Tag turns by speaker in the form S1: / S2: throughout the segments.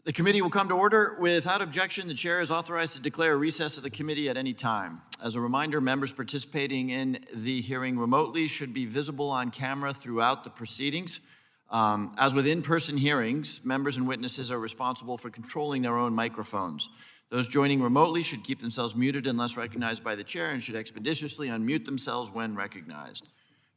S1: The committee will come to order. Without objection, the chair is authorized to declare a recess of the committee at any time. As a reminder, members participating in the hearing remotely should be visible on camera throughout the proceedings. As with in-person hearings, members and witnesses are responsible for controlling their own microphones. Those joining remotely should keep themselves muted unless recognized by the chair and should expeditiously unmute themselves when recognized.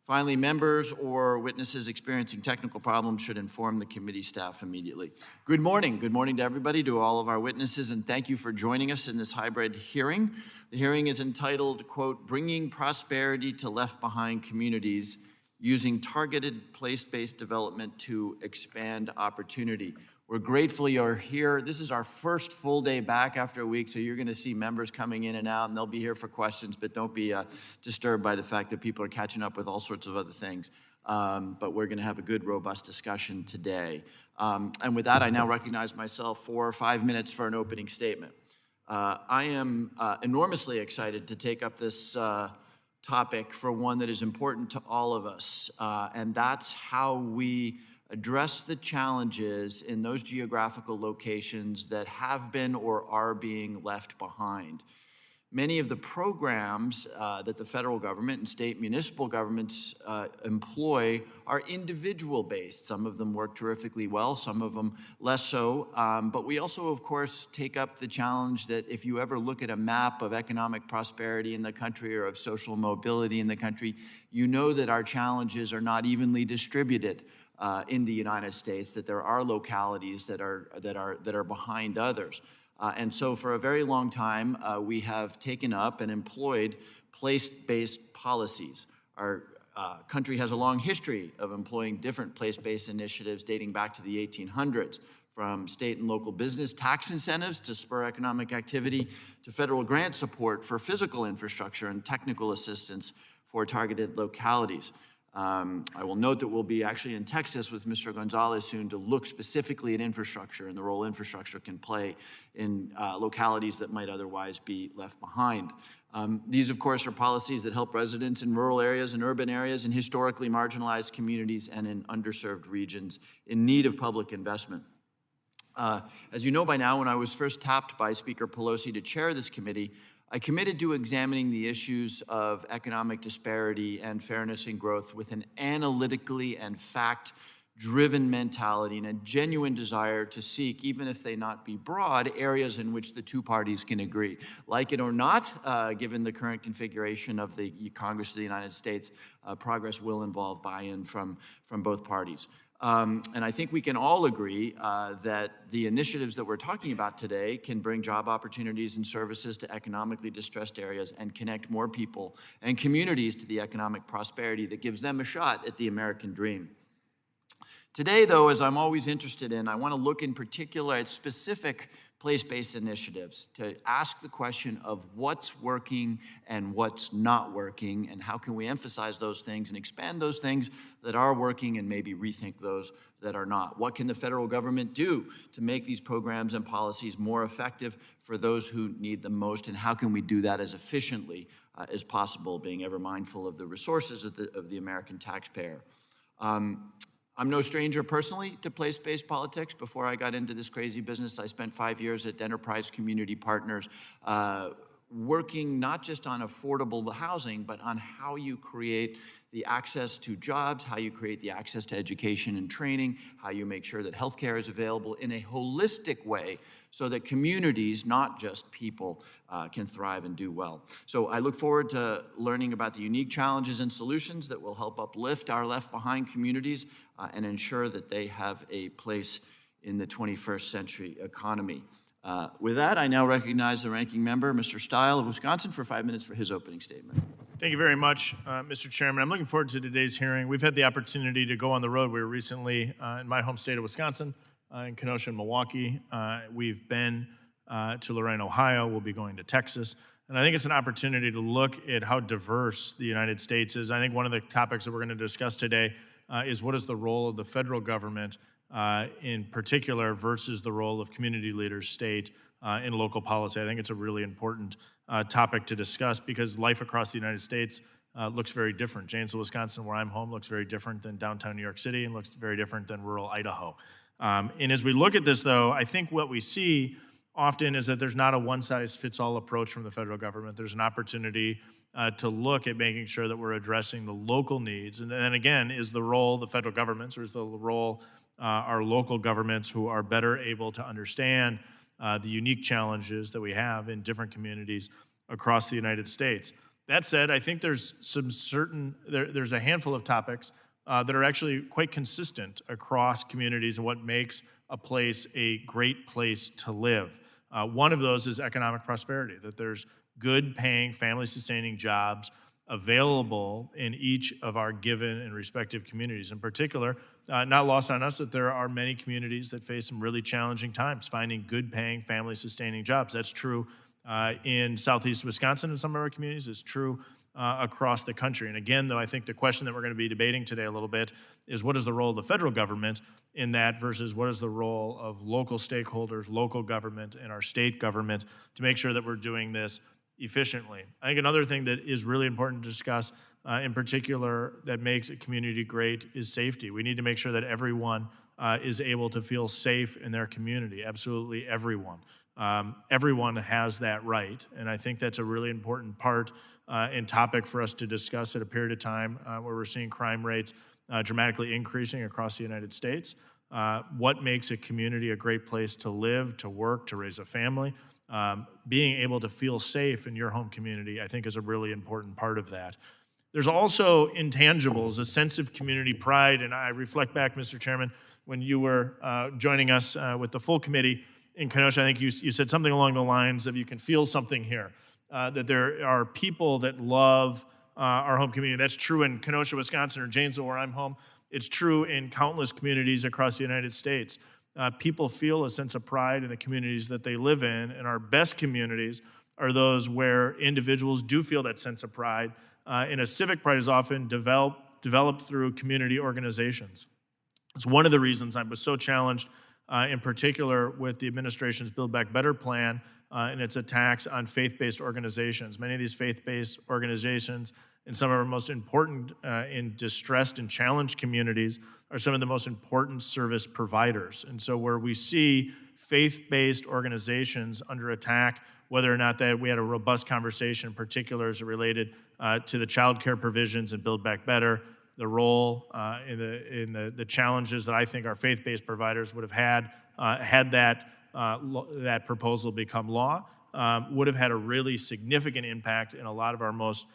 S1: Finally, members or witnesses experiencing technical problems should inform the committee staff immediately. Good morning. Good morning to everybody, to all of our witnesses, and thank you for joining us in this hybrid hearing. The hearing is entitled, quote, Bringing Prosperity to Left Behind Communities, Using Targeted Place-Based Development to Expand Opportunity. We're grateful you're here. This is our first full day back after a week, so you're gonna see members coming in and out, and they'll be here for questions, but don't be disturbed by the fact that people are catching up with all sorts of other things. But we're gonna have a good, robust discussion today. And with that, I now recognize myself for 5 minutes for an opening statement. I am enormously excited to take up this topic for one that is important to all of us, and that's how we address the challenges in those geographical locations that have been or are being left behind. Many of the programs that the federal government and state municipal governments employ are individual-based. Some of them work terrifically well, some of them less so. But we also, of course, take up the challenge that if you ever look at a map of economic prosperity in the country or of social mobility in the country, you know that our challenges are not evenly distributed in the United States, that there are localities that are behind others. And so for a very long time, we have taken up and employed place-based policies. Our country has a long history of employing different place-based initiatives dating back to the 1800s, from state and local business tax incentives to spur economic activity to federal grant support for physical infrastructure and technical assistance for targeted localities. I will note that we'll be actually in Texas with Mr. Gonzalez soon to look specifically at infrastructure and the role infrastructure can play in localities that might otherwise be left behind. These, of course, are policies that help residents in rural areas and urban areas, in historically marginalized communities, and in underserved regions in need of public investment. As you know by now, when I was first tapped by Speaker Pelosi to chair this committee, I committed to examining the issues of economic disparity and fairness and growth with an analytically and fact-driven mentality and a genuine desire to seek, even if they not be broad, areas in which the two parties can agree. Like it or not, given the current configuration of the Congress of the United States, progress will involve buy-in from both parties. And I think we can all agree that the initiatives that we're talking about today can bring job opportunities and services to economically distressed areas and connect more people and communities to the economic prosperity that gives them a shot at the American dream. Today, though, as I'm always interested in, I want to look in particular at specific place-based initiatives to ask the question of what's working and what's not working, and how can we emphasize those things and expand those things that are working and maybe rethink those that are not. What can the federal government do to make these programs and policies more effective for those who need them most, and how can we do that as efficiently as possible, being ever mindful of the resources of the American taxpayer. I'm no stranger personally to place-based politics. Before I got into this crazy business, I spent 5 years at Enterprise Community Partners, working not just on affordable housing, but on how you create the access to jobs, how you create the access to education and training, how you make sure that healthcare is available in a holistic way so that communities, not just people, can thrive and do well. So I look forward to learning about the unique challenges and solutions that will help uplift our left-behind communities and ensure that they have a place in the 21st century economy. With that, I now recognize the ranking member, Mr. Stile of Wisconsin, for 5 minutes for his opening statement.
S2: Thank you very much, Mr. Chairman. I'm looking forward to today's hearing. We've had the opportunity to go on the road. We were recently in my home state of Wisconsin, in Kenosha and Milwaukee. We've been to Lorain, Ohio. We'll be going to Texas. And I think it's an opportunity to look at how diverse the United States is. I think one of the topics that we're going to discuss today is what is the role of the federal government in particular versus the role of community leaders, state, in local policy. I think it's a really important topic to discuss because life across the United States looks very different. Janesville, Wisconsin, where I'm home, looks very different than downtown New York City and looks very different than rural Idaho. And as we look at this, though, I think what we see often is that there's not a one-size-fits-all approach from the federal government. There's an opportunity to look at making sure that we're addressing the local needs. And then again, is the role the federal governments, or is the role our local governments who are better able to understand the unique challenges that we have in different communities across the United States. That said, I think there's there's a handful of topics that are actually quite consistent across communities and what makes a place a great place to live. One of those is economic prosperity, that there's good paying, family sustaining jobs available in each of our given and respective communities. In particular, not lost on us that there are many communities that face some really challenging times finding good paying, family sustaining jobs. That's true in southeast Wisconsin in some of our communities. It's true across the country. And again, though, I think the question that we're going to be debating today a little bit is what is the role of the federal government in that versus what is the role of local stakeholders, local government, and our state government to make sure that we're doing this efficiently. I think another thing that is really important to discuss in particular that makes a community great is safety. We need to make sure that everyone is able to feel safe in their community, absolutely everyone. Everyone has that right, and I think that's a really important part and topic for us to discuss at a period of time where we're seeing crime rates dramatically increasing across the United States. What makes a community a great place to live, to work, to raise a family? Being able to feel safe in your home community, I think, is a really important part of that. There's also intangibles, a sense of community pride, and I reflect back, Mr. Chairman, when you were joining us with the full committee in Kenosha, I think you said something along the lines of you can feel something here, that there are people that love our home community. That's true in Kenosha, Wisconsin, or Janesville, where I'm home. It's true in countless communities across the United States. People feel a sense of pride in the communities that they live in, and our best communities are those where individuals do feel that sense of pride, and a civic pride is often developed through community organizations. It's one of the reasons I was so challenged, in particular with the administration's Build Back Better plan and its attacks on faith-based organizations. Many of these faith-based organizations in some of our most important in distressed and challenged communities are some of the most important service providers. And so where we see faith-based organizations under attack, whether or not that we had a robust conversation in particular as it related to the child care provisions and Build Back Better, the role in the challenges that I think our faith-based providers would have had that proposal become law, would have had a really significant impact in a lot of our most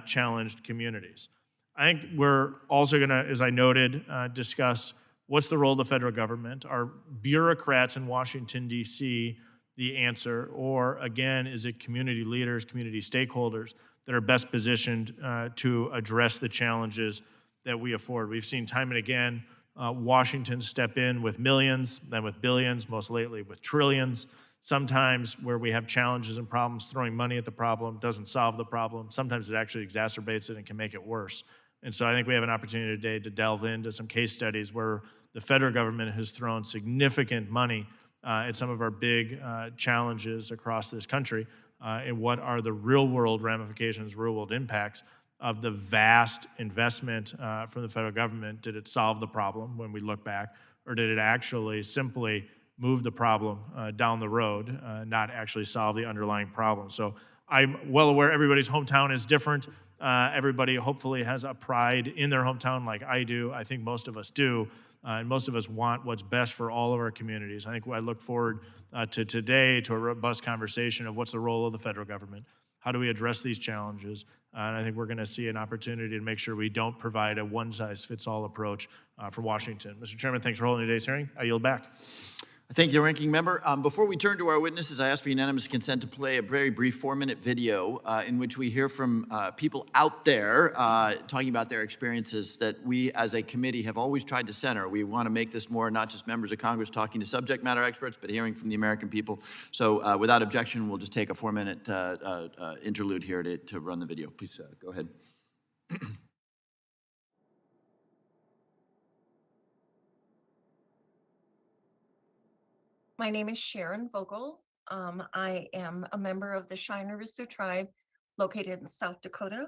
S2: challenged communities. I think we're also going to, as I noted, discuss what's the role of the federal government. Are bureaucrats in Washington, D.C. the answer? Or again, is it community leaders, community stakeholders that are best positioned to address the challenges that we afford? We've seen time and again Washington step in with millions, then with billions, most lately with trillions. Sometimes where we have challenges and problems, throwing money at the problem doesn't solve the problem. Sometimes it actually exacerbates it and can make it worse. And so I think we have an opportunity today to delve into some case studies where the federal government has thrown significant money at some of our big challenges across this country, and what are the real-world ramifications, real-world impacts of the vast investment from the federal government. Did it solve the problem when we look back, or did it actually simply move the problem down the road, not actually solve the underlying problem? So I'm well aware everybody's hometown is different. Everybody hopefully has a pride in their hometown like I do. I think most of us do. And most of us want what's best for all of our communities. I think I look forward to today to a robust conversation of what's the role of the federal government. How do we address these challenges? And I think we're going to see an opportunity to make sure we don't provide a one-size-fits-all approach from Washington. Mr. Chairman, thanks for holding today's hearing. I yield back.
S1: Thank you, Ranking Member. Before we turn to our witnesses, I ask for unanimous consent to play a very brief 4-minute video in which we hear from people out there talking about their experiences that we as a committee have always tried to center. We want to make this more not just members of Congress talking to subject matter experts, but hearing from the American people. So without objection, we'll just take a 4-minute interlude here to run the video. Please go ahead.
S3: My name is Sharon Vogel. I am a member of the Cheyenne River tribe located in South Dakota.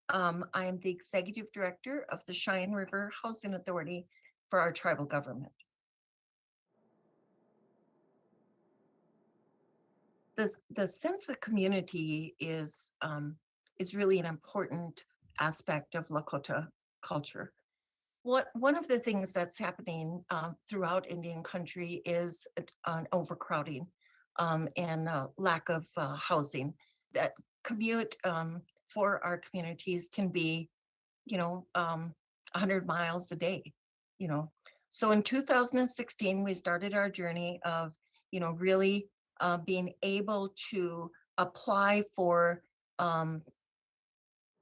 S3: I am the executive director of the Cheyenne River Housing Authority for our tribal government. The sense of community is really an important aspect of Lakota culture. One of the things that's happening throughout Indian country is an overcrowding and lack of housing. That commute for our communities can be, 100 miles a day, you know. So in 2016, we started our journey of, really being able to apply for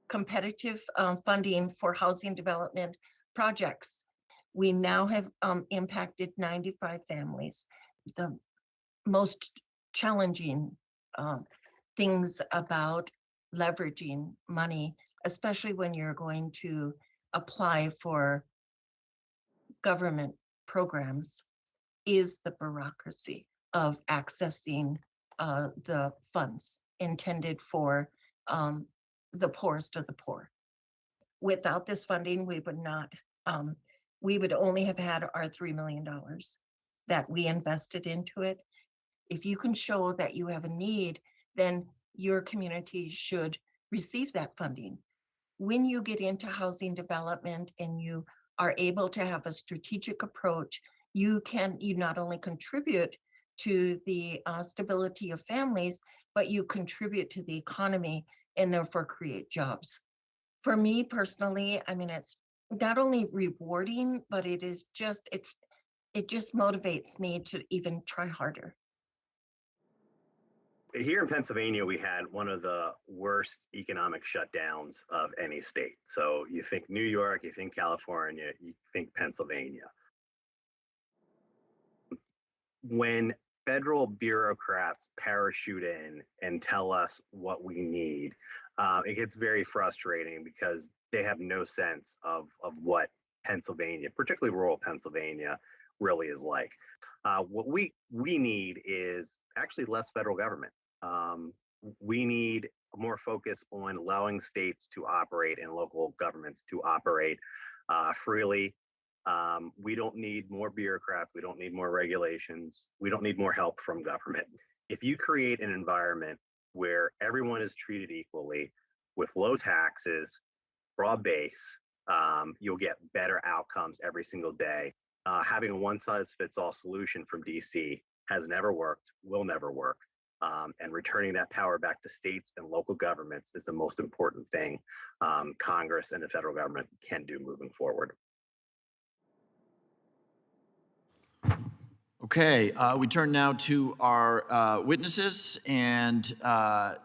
S3: competitive funding for housing development projects. We now have impacted 95 families. The most challenging things about leveraging money, especially when you're going to apply for government programs, is the bureaucracy of accessing the funds intended for the poorest of the poor. Without this funding, we would not, we would only have had our $3 million that we invested into it. If you can show that you have a need, then your community should receive that funding. When you get into housing development and you are able to have a strategic approach, you not only contribute to the stability of families, but you contribute to the economy and therefore create jobs. For me personally, I mean, it's not only rewarding, but it just motivates me to even try harder.
S4: Here in Pennsylvania, we had one of the worst economic shutdowns of any state. So you think New York, you think California, you think Pennsylvania. When federal bureaucrats parachute in and tell us what we need, it gets very frustrating because they have no sense of what Pennsylvania, particularly rural Pennsylvania, really is like. What we need is actually less federal government. We need more focus on allowing states to operate and local governments to operate freely. We don't need more bureaucrats. We don't need more regulations. We don't need more help from government. If you create an environment where everyone is treated equally with low taxes, broad base, you'll get better outcomes every single day. Having a one-size-fits-all solution from DC has never worked, will never work. And returning that power back to states and local governments is the most important thing Congress and the federal government can do moving forward.
S1: Okay, we turn now to our witnesses, and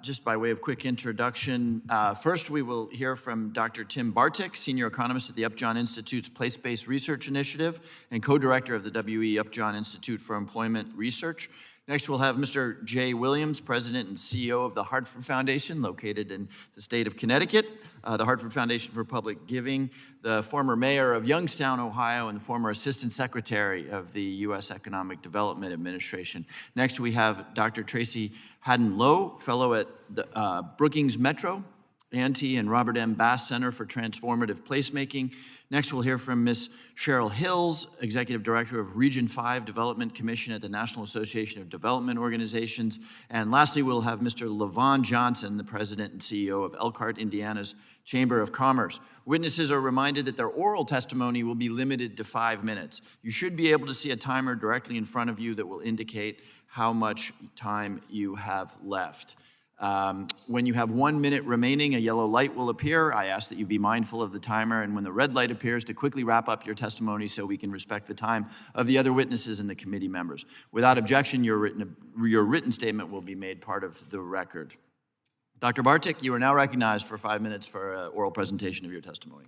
S1: just by way of quick introduction, first we will hear from Dr. Tim Bartik, Senior Economist at the Upjohn Institute's Place-Based Research Initiative and co-director of the W.E. Upjohn Institute for Employment Research. Next, we'll have Mr. Jay Williams, President and CEO of the Hartford Foundation, located in the state of Connecticut, the Hartford Foundation for Public Giving, the former mayor of Youngstown, Ohio, and the former Assistant Secretary of the U.S. Economic Development Administration. Next, we have Dr. Tracy Haddon-Lowe, fellow at the, Brookings Metro, Auntie and Robert M. Bass Center for Transformative Placemaking. Next, we'll hear from Ms. Cheryl Hills, Executive Director of Region 5 Development Commission at the National Association of Development Organizations. And lastly, we'll have Mr. Levon Johnson, the President and CEO of Elkhart, Indiana's Chamber of Commerce. Witnesses are reminded that their oral testimony will be limited to 5 minutes. You should be able to see a timer directly in front of you that will indicate how much time you have left. When you have 1 minute remaining, a yellow light will appear. I ask that you be mindful of the timer, and when the red light appears, to quickly wrap up your testimony so we can respect the time of the other witnesses and the committee members. Without objection, your written statement will be made part of the record. Dr. Bartik, you are now recognized for 5 minutes for an oral presentation of your testimony.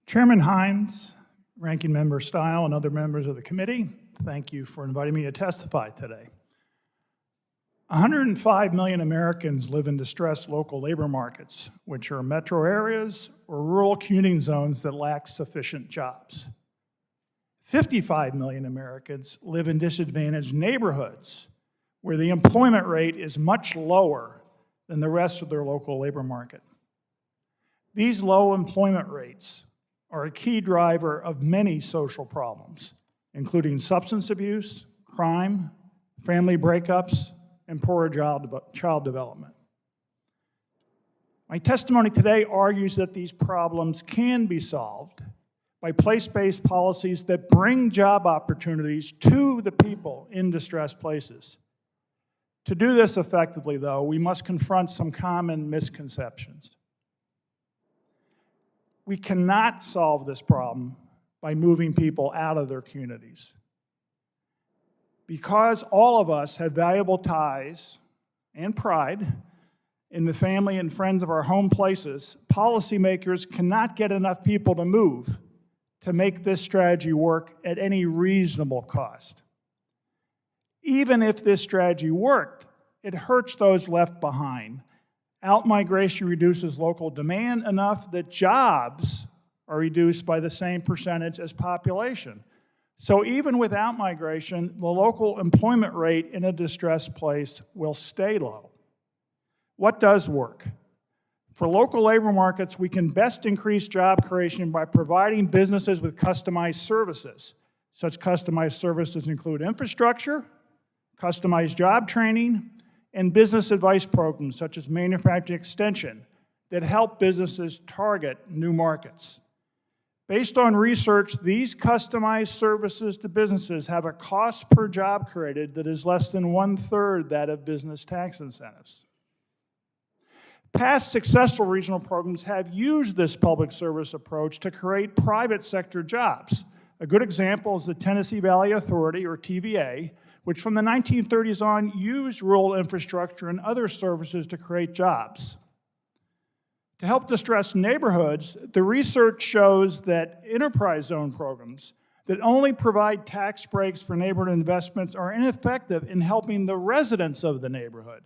S5: Chairman Hines, Ranking Member Stile, and other members of the committee, thank you for inviting me to testify today. 105 million Americans live in distressed local labor markets, which are metro areas or rural commuting zones that lack sufficient jobs. 55 million Americans live in disadvantaged neighborhoods where the employment rate is much lower than the rest of their local labor market. These low employment rates are a key driver of many social problems, including substance abuse, crime, family breakups, and poorer child development. My testimony today argues that these problems can be solved by place-based policies that bring job opportunities to the people in distressed places. To do this effectively, though, we must confront some common misconceptions. We cannot solve this problem by moving people out of their communities. Because all of us have valuable ties and pride in the family and friends of our home places, policymakers cannot get enough people to move to make this strategy work at any reasonable cost. Even if this strategy worked, it hurts those left behind. Outmigration reduces local demand enough that jobs are reduced by the same percentage as population. So even with outmigration, the local employment rate in a distressed place will stay low. What does work? For local labor markets, we can best increase job creation by providing businesses with customized services. Such customized services include infrastructure, customized job training, and business advice programs such as manufacturing extension that help businesses target new markets. Based on research, these customized services to businesses have a cost per job created that is less than 1/3 that of business tax incentives. Past successful regional programs have used this public service approach to create private sector jobs. A good example is the Tennessee Valley Authority, or TVA, which from the 1930s on used rural infrastructure and other services to create jobs. To help distressed neighborhoods, the research shows that enterprise zone programs that only provide tax breaks for neighborhood investments are ineffective in helping the residents of the neighborhood.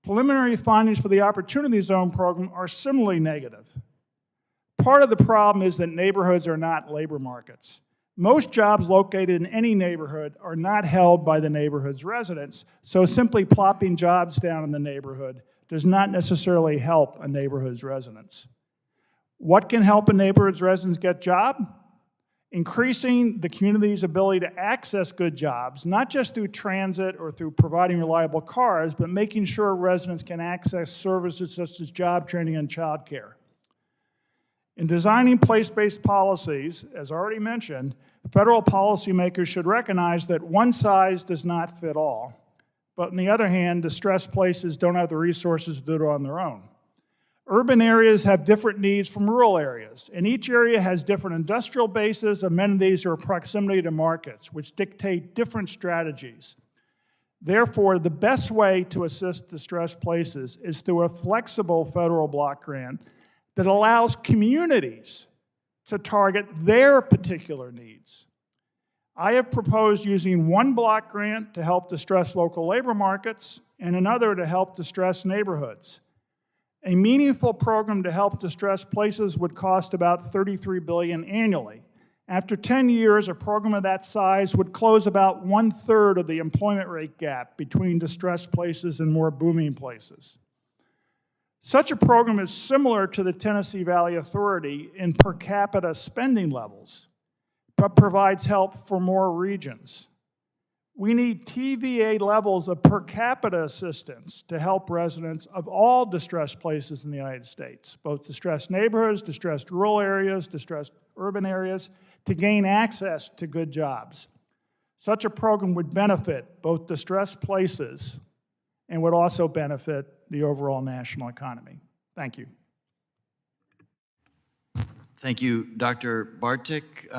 S5: Preliminary findings for the Opportunity Zone program are similarly negative. Part of the problem is that neighborhoods are not labor markets. Most jobs located in any neighborhood are not held by the neighborhood's residents, so simply plopping jobs down in the neighborhood does not necessarily help a neighborhood's residents. What can help a neighborhood's residents get a job? Increasing the community's ability to access good jobs, not just through transit or through providing reliable cars, but making sure residents can access services such as job training and childcare. In designing place-based policies, as already mentioned, federal policymakers should recognize that one size does not fit all. But on the other hand, distressed places don't have the resources to do it on their own. Urban areas have different needs from rural areas, and each area has different industrial bases, amenities, or proximity to markets, which dictate different strategies. Therefore, the best way to assist distressed places is through a flexible federal block grant that allows communities to target their particular needs. I have proposed using one block grant to help distressed local labor markets and another to help distressed neighborhoods. A meaningful program to help distressed places would cost about $33 billion annually. After 10 years, a program of that size would close about 1/3 of the employment rate gap between distressed places and more booming places. Such a program is similar to the Tennessee Valley Authority in per capita spending levels, but provides help for more regions. We need TVA levels of per capita assistance to help residents of all distressed places in the United States, both distressed neighborhoods, distressed rural areas, distressed urban areas, to gain access to good jobs. Such a program would benefit both distressed places and would also benefit the overall national economy. Thank you.
S1: Thank you, Dr. Bartik.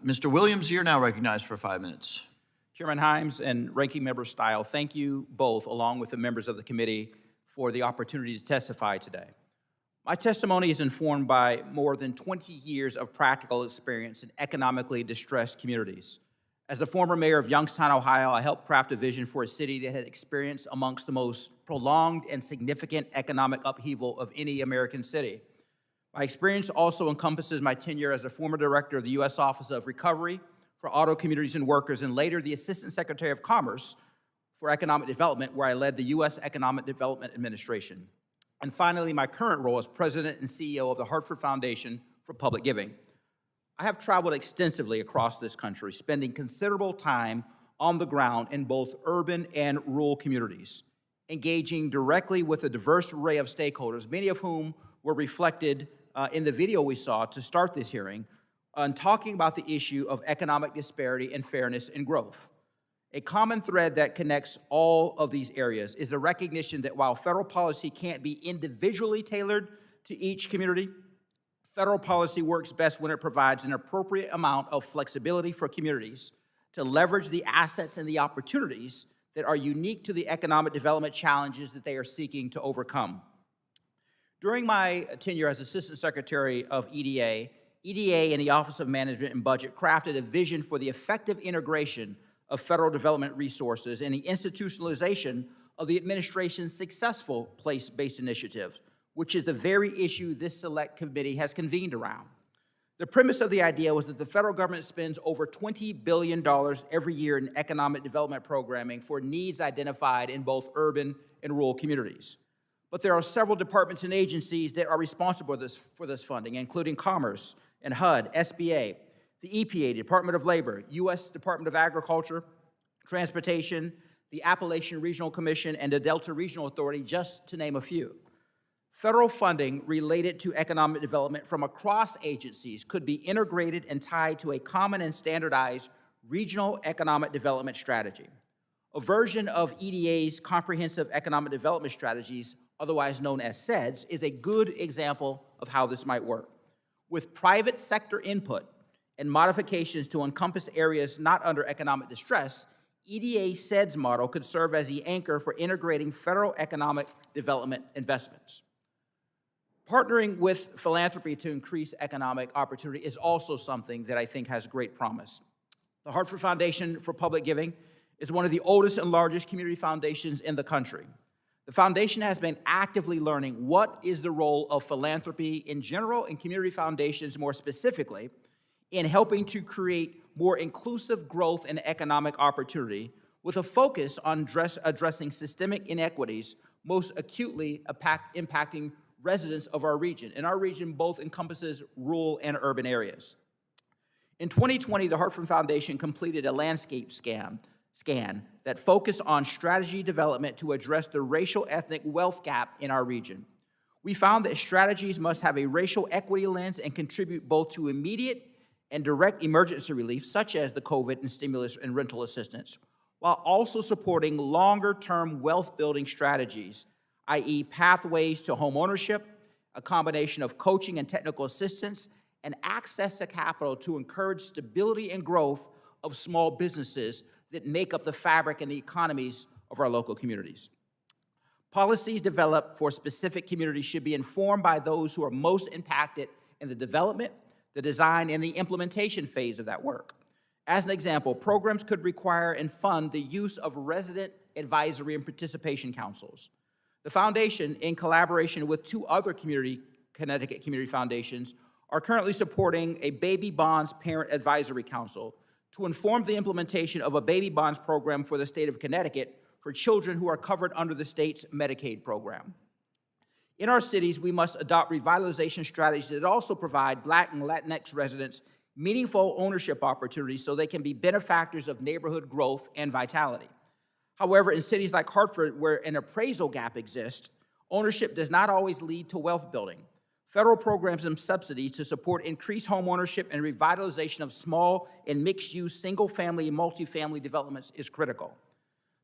S1: Mr. Williams, you're now recognized for 5 minutes.
S6: Chairman Himes and Ranking Member Stile, thank you both, along with the members of the committee, for the opportunity to testify today. My testimony is informed by more than 20 years of practical experience in economically distressed communities. As the former mayor of Youngstown, Ohio, I helped craft a vision for a city that had experienced amongst the most prolonged and significant economic upheaval of any American city. My experience also encompasses my tenure as a former director of the U.S. Office of Recovery for Auto Communities and Workers, and later the Assistant Secretary of Commerce for Economic Development, where I led the U.S. Economic Development Administration. And finally, my current role as President and CEO of the Hartford Foundation for Public Giving. I have traveled extensively across this country, spending considerable time on the ground in both urban and rural communities, engaging directly with a diverse array of stakeholders, many of whom were reflected in the video we saw to start this hearing, on talking about the issue of economic disparity and fairness and growth. A common thread that connects all of these areas is the recognition that while federal policy can't be individually tailored to each community, federal policy works best when it provides an appropriate amount of flexibility for communities to leverage the assets and the opportunities that are unique to the economic development challenges that they are seeking to overcome. During my tenure as Assistant Secretary of EDA and the Office of Management and Budget crafted a vision for the effective integration of federal development resources and the institutionalization of the administration's successful place-based initiative, which is the very issue this select committee has convened around. The premise of the idea was that the federal government spends over $20 billion every year in economic development programming for needs identified in both urban and rural communities. But there are several departments and agencies that are responsible for this funding, including Commerce and HUD, SBA, the EPA, Department of Labor, U.S. Department of Agriculture, Transportation, the Appalachian Regional Commission, and the Delta Regional Authority, just to name a few. Federal funding related to economic development from across agencies could be integrated and tied to a common and standardized regional economic development strategy. A version of EDA's comprehensive economic development strategies, otherwise known as CEDS, is a good example of how this might work. With private sector input and modifications to encompass areas not under economic distress, EDA's CEDS model could serve as the anchor for integrating federal economic development investments. Partnering with philanthropy to increase economic opportunity is also something that I think has great promise. The Hartford Foundation for Public Giving is one of the oldest and largest community foundations in the country. The foundation has been actively learning what is the role of philanthropy in general and community foundations more specifically in helping to create more inclusive growth and economic opportunity with a focus on addressing systemic inequities most acutely impacting residents of our region. And our region both encompasses rural and urban areas. In 2020, the Hartford Foundation completed a landscape scan that focused on strategy development to address the racial ethnic wealth gap in our region. We found that strategies must have a racial equity lens and contribute both to immediate and direct emergency relief, such as the COVID and stimulus and rental assistance, while also supporting longer-term wealth-building strategies, i.e. pathways to home ownership, a combination of coaching and technical assistance, and access to capital to encourage stability and growth of small businesses that make up the fabric and the economies of our local communities. Policies developed for specific communities should be informed by those who are most impacted in the development, the design, and the implementation phase of that work. As an example, programs could require and fund the use of resident advisory and participation councils. The foundation, in collaboration with two other Connecticut community foundations, are currently supporting a Baby Bonds Parent Advisory Council to inform the implementation of a baby bonds program for the state of Connecticut for children who are covered under the state's Medicaid program. In our cities, we must adopt revitalization strategies that also provide Black and Latinx residents meaningful ownership opportunities so they can be benefactors of neighborhood growth and vitality. However, in cities like Hartford, where an appraisal gap exists, ownership does not always lead to wealth building. Federal programs and subsidies to support increased home ownership and revitalization of small and mixed-use single-family and multifamily developments is critical.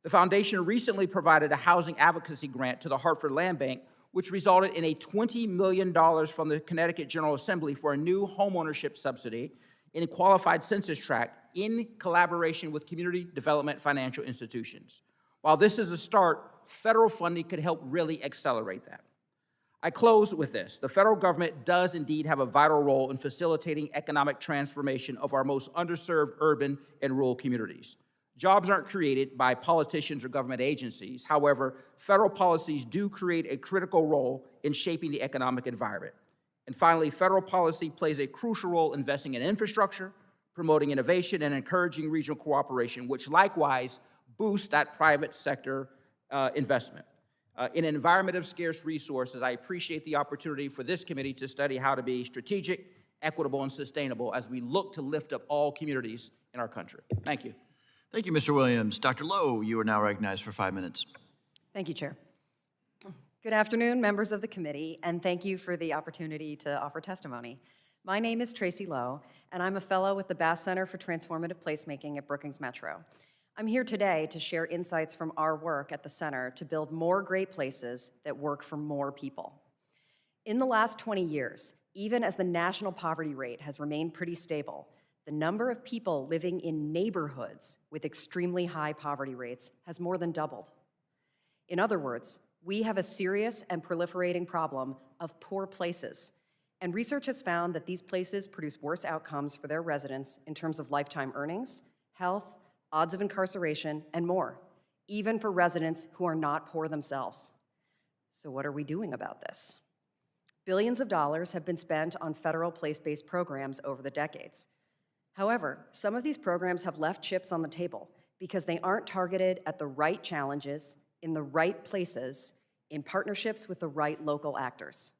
S6: The foundation recently provided a housing advocacy grant to the Hartford Land Bank, which resulted in a $20 million from the Connecticut General Assembly for a new homeownership subsidy in a qualified census tract in collaboration with community development financial institutions. While this is a start, federal funding could help really accelerate that. I close with this. The federal government does indeed have a vital role in facilitating economic transformation of our most underserved urban and rural communities. Jobs aren't created by politicians or government agencies. However, federal policies do create a critical role in shaping the economic environment. And finally, federal policy plays a crucial role investing in infrastructure, promoting innovation, and encouraging regional cooperation, which likewise boosts that private sector investment. In an environment of scarce resources, I appreciate the opportunity for this committee to study how to be strategic, equitable, and sustainable as we look to lift up all communities in our country. Thank you.
S1: Thank you, Mr. Williams. Dr. Lowe, you are now recognized for 5 minutes.
S7: Thank you, Chair. Good afternoon, members of the committee, and thank you for the opportunity to offer testimony. My name is Tracy Lowe, and I'm a fellow with the Bass Center for Transformative Placemaking at Brookings Metro. I'm here today to share insights from our work at the center to build more great places that work for more people. In the last 20 years, even as the national poverty rate has remained pretty stable, the number of people living in neighborhoods with extremely high poverty rates has more than doubled. In other words, we have a serious and proliferating problem of poor places, and research has found that these places produce worse outcomes for their residents in terms of lifetime earnings, health, odds of incarceration, and more, even for residents who are not poor themselves. So what are we doing about this? Billions of dollars have been spent on federal place-based programs over the decades. However, some of these programs have left chips on the table because they aren't targeted at the right challenges, in the right places, in partnerships with the right local actors.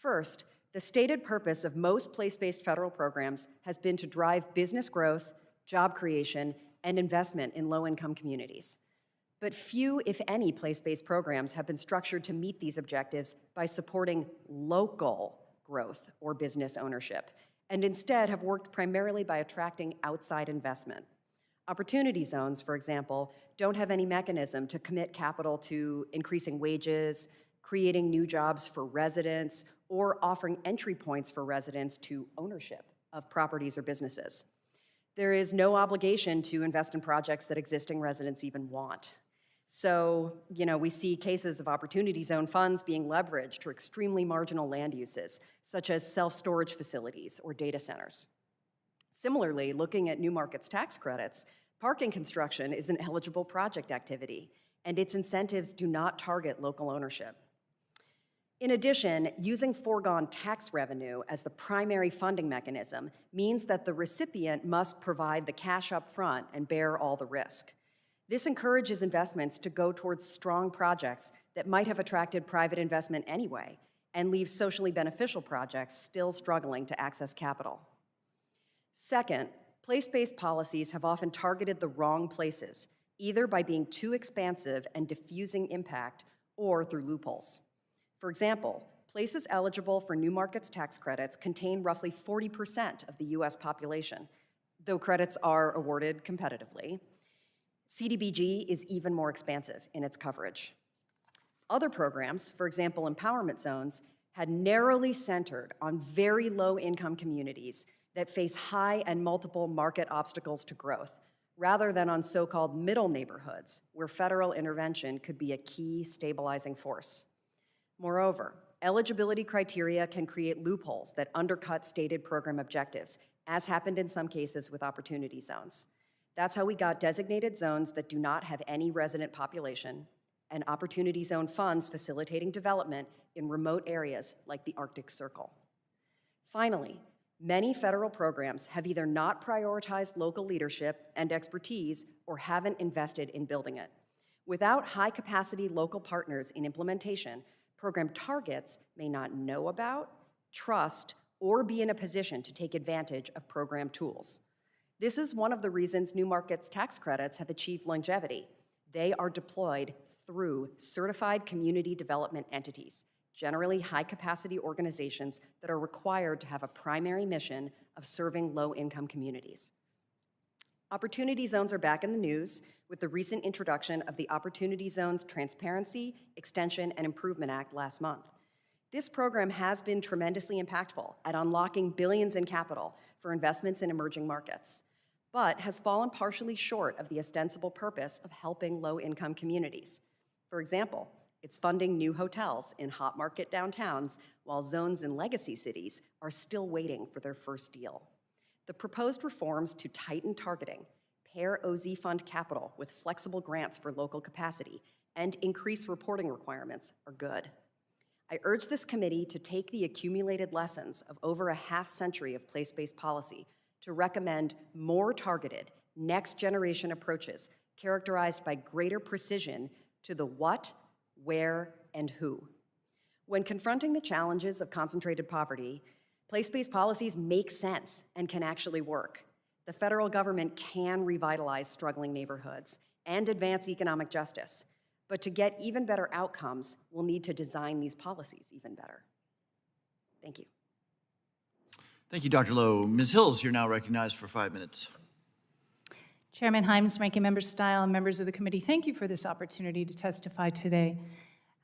S7: First, the stated purpose of most place-based federal programs has been to drive business growth, job creation, and investment in low-income communities. But few, if any, place-based programs have been structured to meet these objectives by supporting local growth or business ownership, and instead have worked primarily by attracting outside investment. Opportunity zones, for example, don't have any mechanism to commit capital to increasing wages, creating new jobs for residents, or offering entry points for residents to ownership of properties or businesses. There is no obligation to invest in projects that existing residents even want. So, we see cases of opportunity zone funds being leveraged for extremely marginal land uses, such as self-storage facilities or data centers. Similarly, looking at new markets tax credits, parking construction is an eligible project activity, and its incentives do not target local ownership. In addition, using foregone tax revenue as the primary funding mechanism means that the recipient must provide the cash up front and bear all the risk. This encourages investments to go towards strong projects that might have attracted private investment anyway, and leaves socially beneficial projects still struggling to access capital. Second, place-based policies have often targeted the wrong places, either by being too expansive and diffusing impact or through loopholes. For example, places eligible for new markets tax credits contain roughly 40% of the US population, though credits are awarded competitively. CDBG is even more expansive in its coverage. Other programs, for example, empowerment zones, had narrowly centered on very low-income communities that face high and multiple market obstacles to growth, rather than on so-called middle neighborhoods, where federal intervention could be a key stabilizing force. Moreover, eligibility criteria can create loopholes that undercut stated program objectives, as happened in some cases with opportunity zones. That's how we got designated zones that do not have any resident population, and opportunity zone funds facilitating development in remote areas like the Arctic Circle. Finally, many federal programs have either not prioritized local leadership and expertise or haven't invested in building it. Without high-capacity local partners in implementation, program targets may not know about, trust, or be in a position to take advantage of program tools. This is one of the reasons new markets tax credits have achieved longevity. They are deployed through certified community development entities, generally high-capacity organizations that are required to have a primary mission of serving low-income communities. Opportunity zones are back in the news with the recent introduction of the Opportunity Zones Transparency, Extension, and Improvement Act last month. This program has been tremendously impactful at unlocking billions in capital for investments in emerging markets, but has fallen partially short of the ostensible purpose of helping low-income communities. For example, it's funding new hotels in hot market downtowns, while zones in legacy cities are still waiting for their first deal. The proposed reforms to tighten targeting, pair OZ fund capital with flexible grants for local capacity, and increase reporting requirements are good. I urge this committee to take the accumulated lessons of over a half-century of place-based policy to recommend more targeted, next-generation approaches characterized by greater precision to the what, where, and who. When confronting the challenges of concentrated poverty, place-based policies make sense and can actually work. The federal government can revitalize struggling neighborhoods and advance economic justice, but to get even better outcomes, we'll need to design these policies even better. Thank you.
S1: Thank you, Dr. Lowe. Ms. Hills, you're now recognized for 5 minutes.
S8: Chairman Hyams, Ranking Member Style, and members of the committee, thank you for this opportunity to testify today.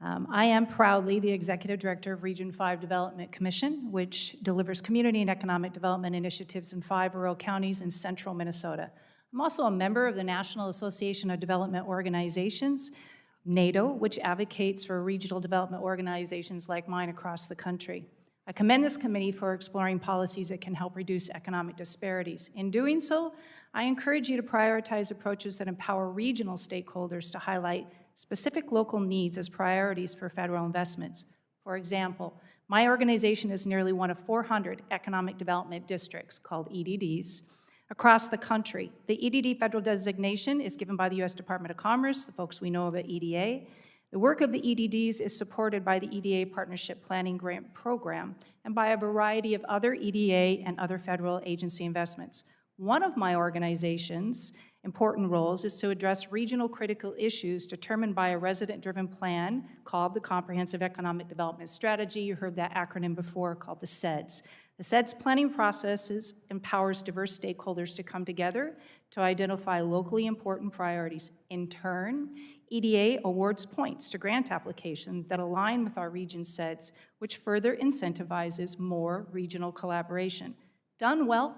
S8: I am proudly the Executive Director of Region 5 Development Commission, which delivers community and economic development initiatives in 5 rural counties in central Minnesota. I'm also a member of the National Association of Development Organizations, NATO, which advocates for regional development organizations like mine across the country. I commend this committee for exploring policies that can help reduce economic disparities. In doing so, I encourage you to prioritize approaches that empower regional stakeholders to highlight specific local needs as priorities for federal investments. For example, my organization is nearly one of 400 economic development districts, called EDDs, across the country. The EDD federal designation is given by the U.S. Department of Commerce, the folks we know about EDA. The work of the EDDs is supported by the EDA Partnership Planning Grant Program and by a variety of other EDA and other federal agency investments. One of my organization's important roles is to address regional critical issues determined by a resident-driven plan called the Comprehensive Economic Development Strategy. You heard that acronym before, called the CEDS. The CEDS planning process empowers diverse stakeholders to come together to identify locally important priorities. In turn, EDA awards points to grant applications that align with our region's CEDS, which further incentivizes more regional collaboration. Done well,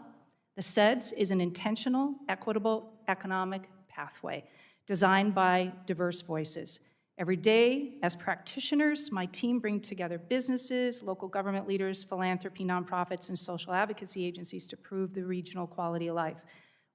S8: the CEDS is an intentional, equitable economic pathway designed by diverse voices. Every day, as practitioners, my team bring together businesses, local government leaders, philanthropy, nonprofits, and social advocacy agencies to improve the regional quality of life.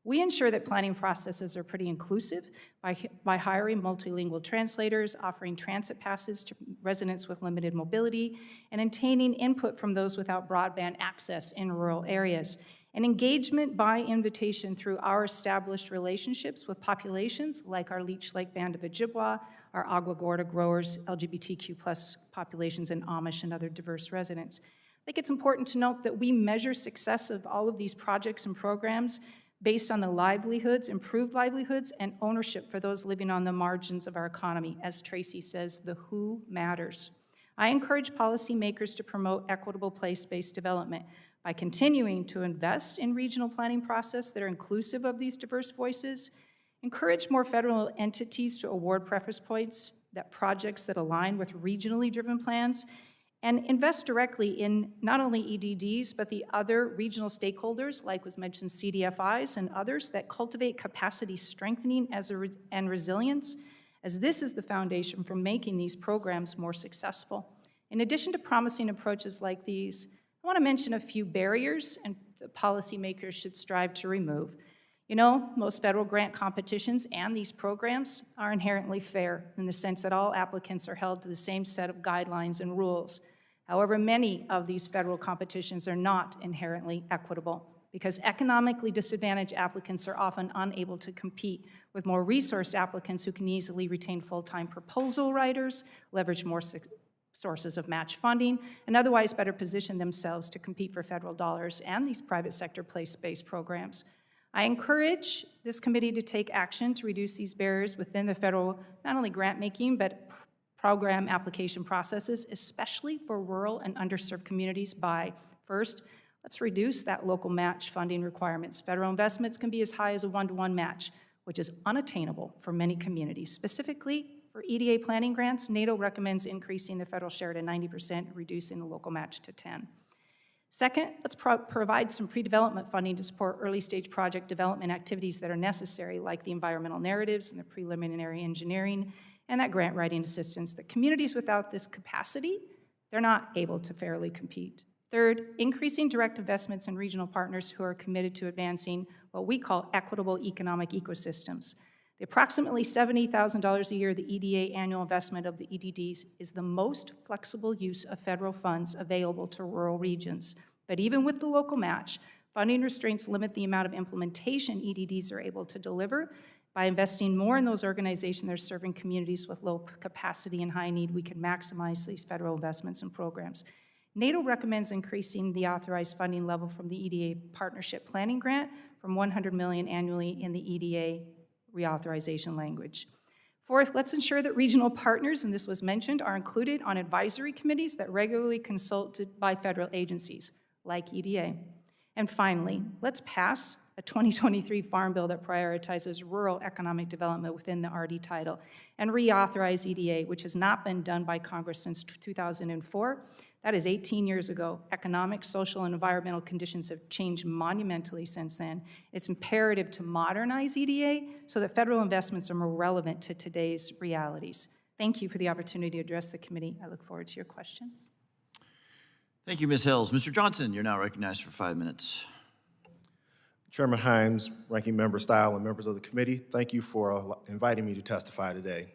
S8: We ensure that planning processes are pretty inclusive by hiring multilingual translators, offering transit passes to residents with limited mobility, and obtaining input from those without broadband access in rural areas. And engagement by invitation through our established relationships with populations like our Leech Lake Band of Ojibwa, our Agua Gorda growers, LGBTQ+ populations, and Amish and other diverse residents. I think it's important to note that we measure success of all of these projects and programs based on the livelihoods, improved livelihoods, and ownership for those living on the margins of our economy. As Tracy says, the who matters. I encourage policymakers to promote equitable place-based development by continuing to invest in regional planning processes that are inclusive of these diverse voices, encourage more federal entities to award preference points that projects that align with regionally driven plans, and invest directly in not only EDDs, but the other regional stakeholders, like was mentioned, CDFIs and others, that cultivate capacity strengthening and resilience, as this is the foundation for making these programs more successful. In addition to promising approaches like these, I want to mention a few barriers and policymakers should strive to remove. You know, most federal grant competitions and these programs are inherently fair in the sense that all applicants are held to the same set of guidelines and rules. However, many of these federal competitions are not inherently equitable because economically disadvantaged applicants are often unable to compete with more resourced applicants who can easily retain full-time proposal writers, leverage more sources of match funding, and otherwise better position themselves to compete for federal dollars and these private sector place-based programs. I encourage this committee to take action to reduce these barriers within the federal, not only grant-making, but program application processes, especially for rural and underserved communities by, first, let's reduce that local match funding requirements. Federal investments can be as high as a 1-to-1 match, which is unattainable for many communities. Specifically, for EDA planning grants, NATO recommends increasing the federal share to 90%, reducing the local match to 10%. Second, let's provide some pre-development funding to support early-stage project development activities that are necessary, like the environmental narratives and the preliminary engineering and that grant writing assistance. That communities without this capacity, they're not able to fairly compete. Third, increasing direct investments in regional partners who are committed to advancing what we call equitable economic ecosystems. The approximately $70,000 a year, the EDA annual investment of the EDDs is the most flexible use of federal funds available to rural regions. But even with the local match, funding restraints limit the amount of implementation EDDs are able to deliver. By investing more in those organizations that are serving communities with low capacity and high need, we can maximize these federal investments and programs. NATO recommends increasing the authorized funding level from the EDA Partnership Planning Grant from $100 million annually in the EDA reauthorization language. Fourth, let's ensure that regional partners, and this was mentioned, are included on advisory committees that regularly consulted by federal agencies, like EDA. And finally, let's pass a 2023 Farm Bill that prioritizes rural economic development within the RD title and reauthorize EDA, which has not been done by Congress since 2004. That is 18 years ago. Economic, social, and environmental conditions have changed monumentally since then. It's imperative to modernize EDA so that federal investments are more relevant to today's realities. Thank you for the opportunity to address the committee. I look forward to your questions.
S1: Thank you, Ms. Hills. Mr. Johnson, you're now recognized for 5 minutes.
S9: Chairman Himes, Ranking Member Style, and members of the committee, thank you for inviting me to testify today.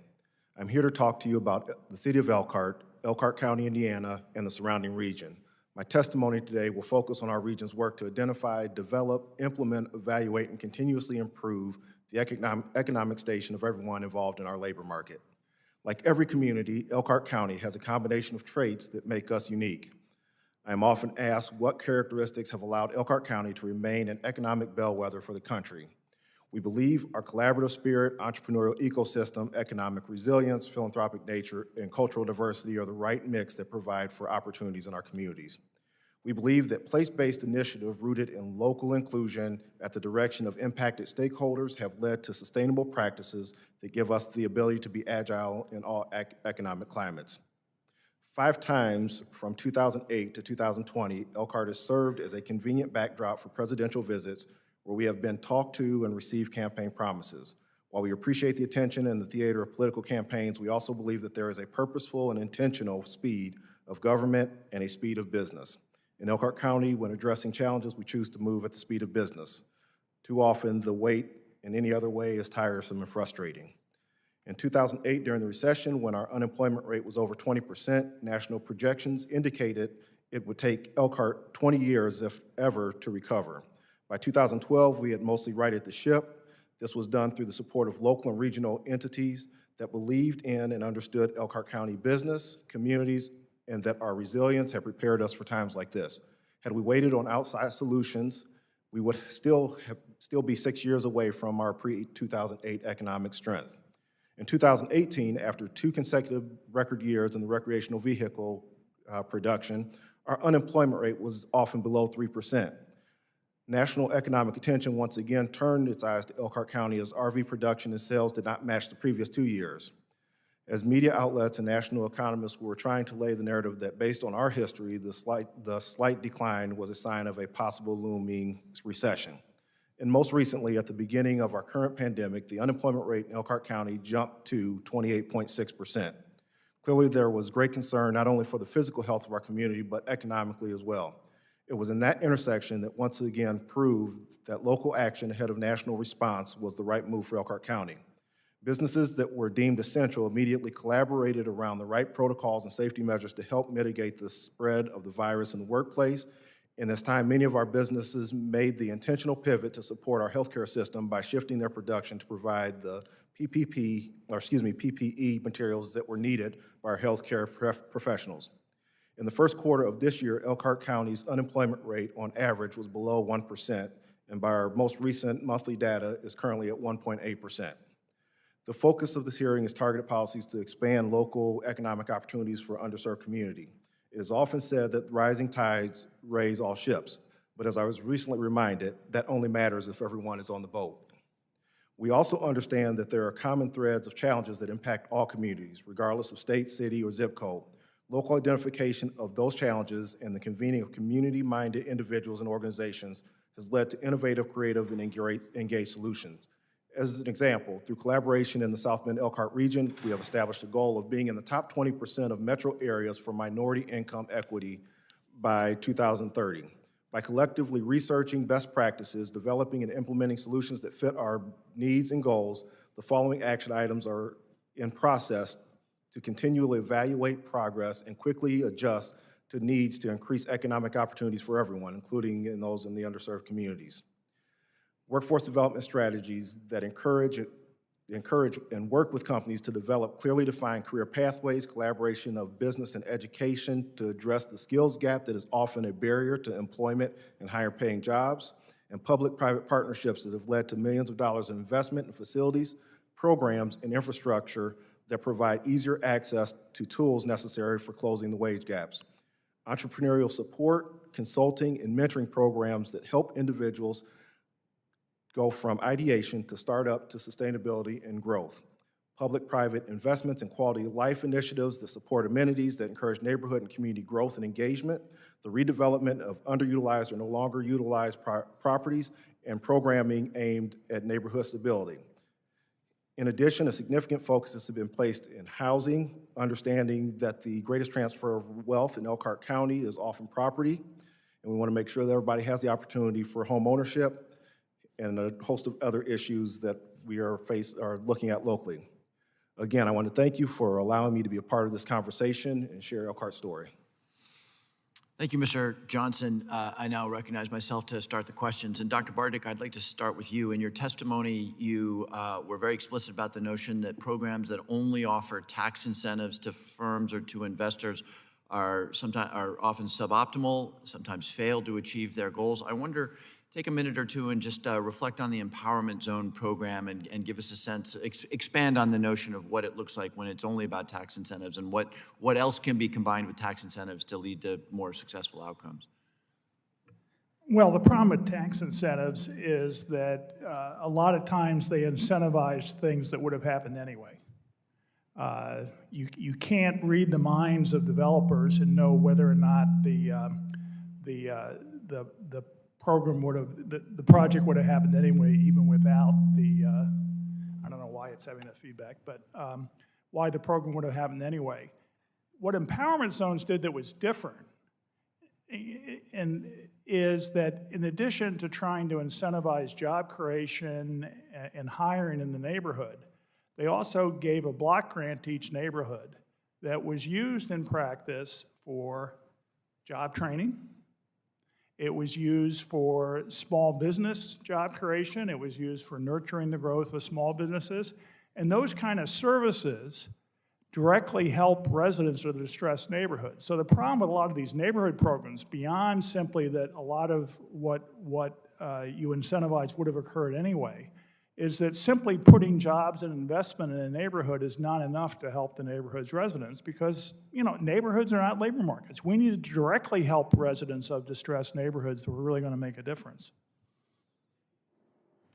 S9: I'm here to talk to you about the City of Elkhart, Elkhart County, Indiana, and the surrounding region. My testimony today will focus on our region's work to identify, develop, implement, evaluate, and continuously improve the economic station of everyone involved in our labor market. Like every community, Elkhart County has a combination of traits that make us unique. I am often asked what characteristics have allowed Elkhart County to remain an economic bellwether for the country. We believe our collaborative spirit, entrepreneurial ecosystem, economic resilience, philanthropic nature, and cultural diversity are the right mix that provide for opportunities in our communities. We believe that place-based initiative rooted in local inclusion at the direction of impacted stakeholders have led to sustainable practices that give us the ability to be agile in all economic climates. 5 times from 2008 to 2020, Elkhart has served as a convenient backdrop for presidential visits where we have been talked to and received campaign promises. While we appreciate the attention and the theater of political campaigns, we also believe that there is a purposeful and intentional speed of government and a speed of business. In Elkhart County, when addressing challenges, we choose to move at the speed of business. Too often, the wait in any other way is tiresome and frustrating. In 2008, during the recession, when our unemployment rate was over 20%, national projections indicated it would take Elkhart 20 years, if ever, to recover. By 2012, we had mostly righted the ship. This was done through the support of local and regional entities that believed in and understood Elkhart County business, communities, and that our resilience had prepared us for times like this. Had we waited on outside solutions, we would still be 6 years away from our pre-2008 economic strength. In 2018, after 2 consecutive record years in the recreational vehicle production, our unemployment rate was often below 3%. National economic attention once again turned its eyes to Elkhart County as RV production and sales did not match the previous 2 years. As media outlets and national economists were trying to lay the narrative that based on our history, the slight decline was a sign of a possible looming recession. And most recently, at the beginning of our current pandemic, the unemployment rate in Elkhart County jumped to 28.6%. Clearly, there was great concern not only for the physical health of our community, but economically as well. It was in that intersection that once again proved that local action ahead of national response was the right move for Elkhart County. Businesses that were deemed essential immediately collaborated around the right protocols and safety measures to help mitigate the spread of the virus in the workplace. In this time, many of our businesses made the intentional pivot to support our healthcare system by shifting their production to provide the PPE materials that were needed by our healthcare professionals. In the first quarter of this year, Elkhart County's unemployment rate on average was below 1%, and by our most recent monthly data is currently at 1.8%. The focus of this hearing is targeted policies to expand local economic opportunities for underserved community. It is often said that rising tides raise all ships, but as I was recently reminded, that only matters if everyone is on the boat. We also understand that there are common threads of challenges that impact all communities, regardless of state, city, or zip code. Local identification of those challenges and the convening of community-minded individuals and organizations has led to innovative, creative, and engaged solutions. As an example, through collaboration in the South Bend Elkhart region, we have established a goal of being in the top 20% of metro areas for minority income equity by 2030. By collectively researching best practices, developing and implementing solutions that fit our needs and goals, the following action items are in process to continually evaluate progress and quickly adjust to needs to increase economic opportunities for everyone, including in those in the underserved communities. Workforce development strategies that encourage encourage and work with companies to develop clearly defined career pathways, collaboration of business and education to address the skills gap that is often a barrier to employment and higher paying jobs, and public-private partnerships that have led to millions of dollars in investment in facilities, programs, and infrastructure that provide easier access to tools necessary for closing the wage gaps. Entrepreneurial support, consulting, and mentoring programs that help individuals go from ideation to startup to sustainability and growth. Public-private investments and quality of life initiatives that support amenities that encourage neighborhood and community growth and engagement, the redevelopment of underutilized or no longer utilized properties, and programming aimed at neighborhood stability. In addition, a significant focus has been placed in housing, understanding that the greatest transfer of wealth in Elkhart County is often property, and we want to make sure that everybody has the opportunity for home ownership and a host of other issues that we are looking at locally. Again, I want to thank you for allowing me to be a part of this conversation and share Elkhart's story.
S1: Thank you, Mr. Johnson. I now recognize myself to start the questions. And Dr. Bartik, I'd like to start with you. In your testimony, you were very explicit about the notion that programs that only offer tax incentives to firms or to investors are often suboptimal, sometimes fail to achieve their goals. I wonder, take a minute or two and just reflect on the Empowerment Zone program and give us a sense, expand on the notion of what it looks like when it's only about tax incentives and what else can be combined with tax incentives to lead to more successful outcomes.
S5: Well, the problem with tax incentives is that a lot of times they incentivize things that would have happened anyway. You can't read the minds of developers and know whether or not the program would have, the project would have happened anyway, even without the, I don't know why it's having that feedback, but why the program would have happened anyway. What empowerment zones did that was different is that in addition to trying to incentivize job creation and hiring in the neighborhood, they also gave a block grant to each neighborhood that was used in practice for job training. It was used for small business job creation. It was used for nurturing the growth of small businesses. And those kind of services directly help residents of the distressed neighborhoods. So the problem with a lot of these neighborhood programs, beyond simply that a lot of what you incentivize would have occurred anyway, is that simply putting jobs and investment in a neighborhood is not enough to help the neighborhood's residents because, neighborhoods are not labor markets. We need to directly help residents of distressed neighborhoods that are really going to make a difference.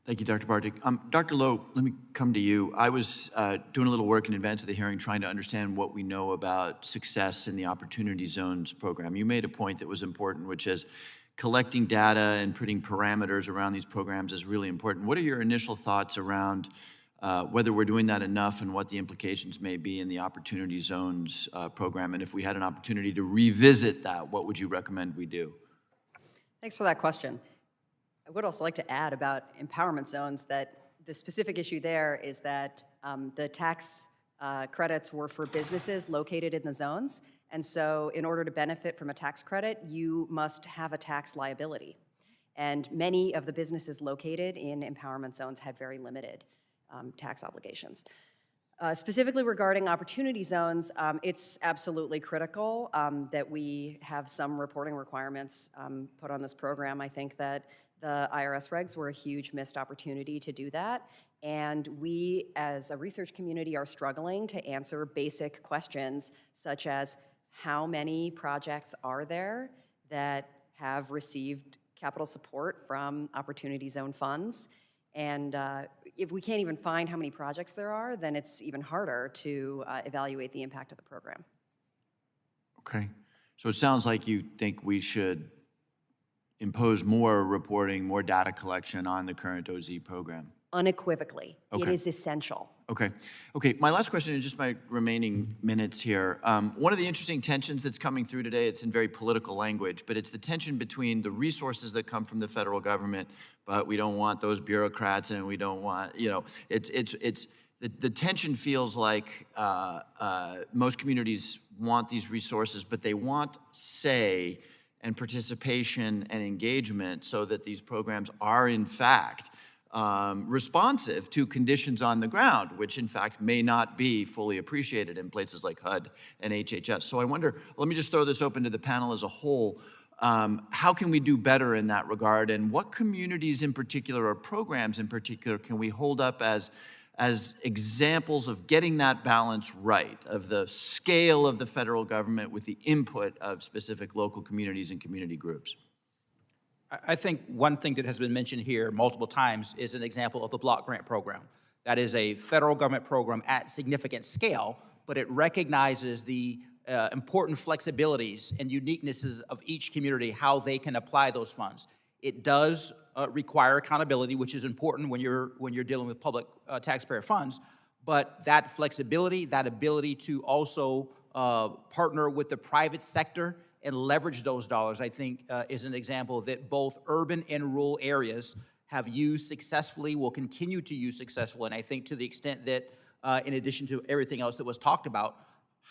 S1: Thank you, Dr. Bartik. Dr. Lowe, let me come to you. I was doing a little work in advance of the hearing trying to understand what we know about success in the Opportunity Zones program. You made a point that was important, which is collecting data and putting parameters around these programs is really important. What are your initial thoughts around whether we're doing that enough and what the implications may be in the Opportunity Zones program? And if we had an opportunity to revisit that, what would you recommend we do?
S7: Thanks for that question. I would also like to add about empowerment zones that the specific issue there is that the tax credits were for businesses located in the zones. And so in order to benefit from a tax credit, you must have a tax liability. And many of the businesses located in empowerment zones had very limited tax obligations. Specifically regarding opportunity zones, it's absolutely critical that we have some reporting requirements put on this program. I think that the IRS regs were a huge missed opportunity to do that. And we, as a research community, are struggling to answer basic questions such as how many projects are there that have received capital support from Opportunity Zone funds? And if we can't even find how many projects there are, then it's even harder to evaluate the impact of the program.
S1: Okay. So it sounds like you think we should impose more reporting, more data collection on the current OZ program.
S7: Unequivocally.
S1: Okay.
S7: It is essential.
S1: Okay. Okay, my last question in just my remaining minutes here. One of the interesting tensions that's coming through today, it's in very political language, but it's the tension between the resources that come from the federal government, but we don't want those bureaucrats and we don't want, the tension feels like most communities want these resources, but they want say and participation and engagement so that these programs are in fact responsive to conditions on the ground, which in fact may not be fully appreciated in places like HUD and HHS. So I wonder, let me just throw this open to the panel as a whole. How can we do better in that regard? And what communities in particular or programs in particular can we hold up as examples of getting that balance right, of the scale of the federal government with the input of specific local communities and community groups?
S6: I think one thing that has been mentioned here multiple times is an example of the block grant program. That is a federal government program at significant scale, but it recognizes the important flexibilities and uniquenesses of each community, how they can apply those funds. It does require accountability, which is important when you're dealing with public taxpayer funds, but that flexibility, that ability to also partner with the private sector and leverage those dollars, I think is an example that both urban and rural areas have used successfully, will continue to use successfully, and I think to the extent that, in addition to everything else that was talked about,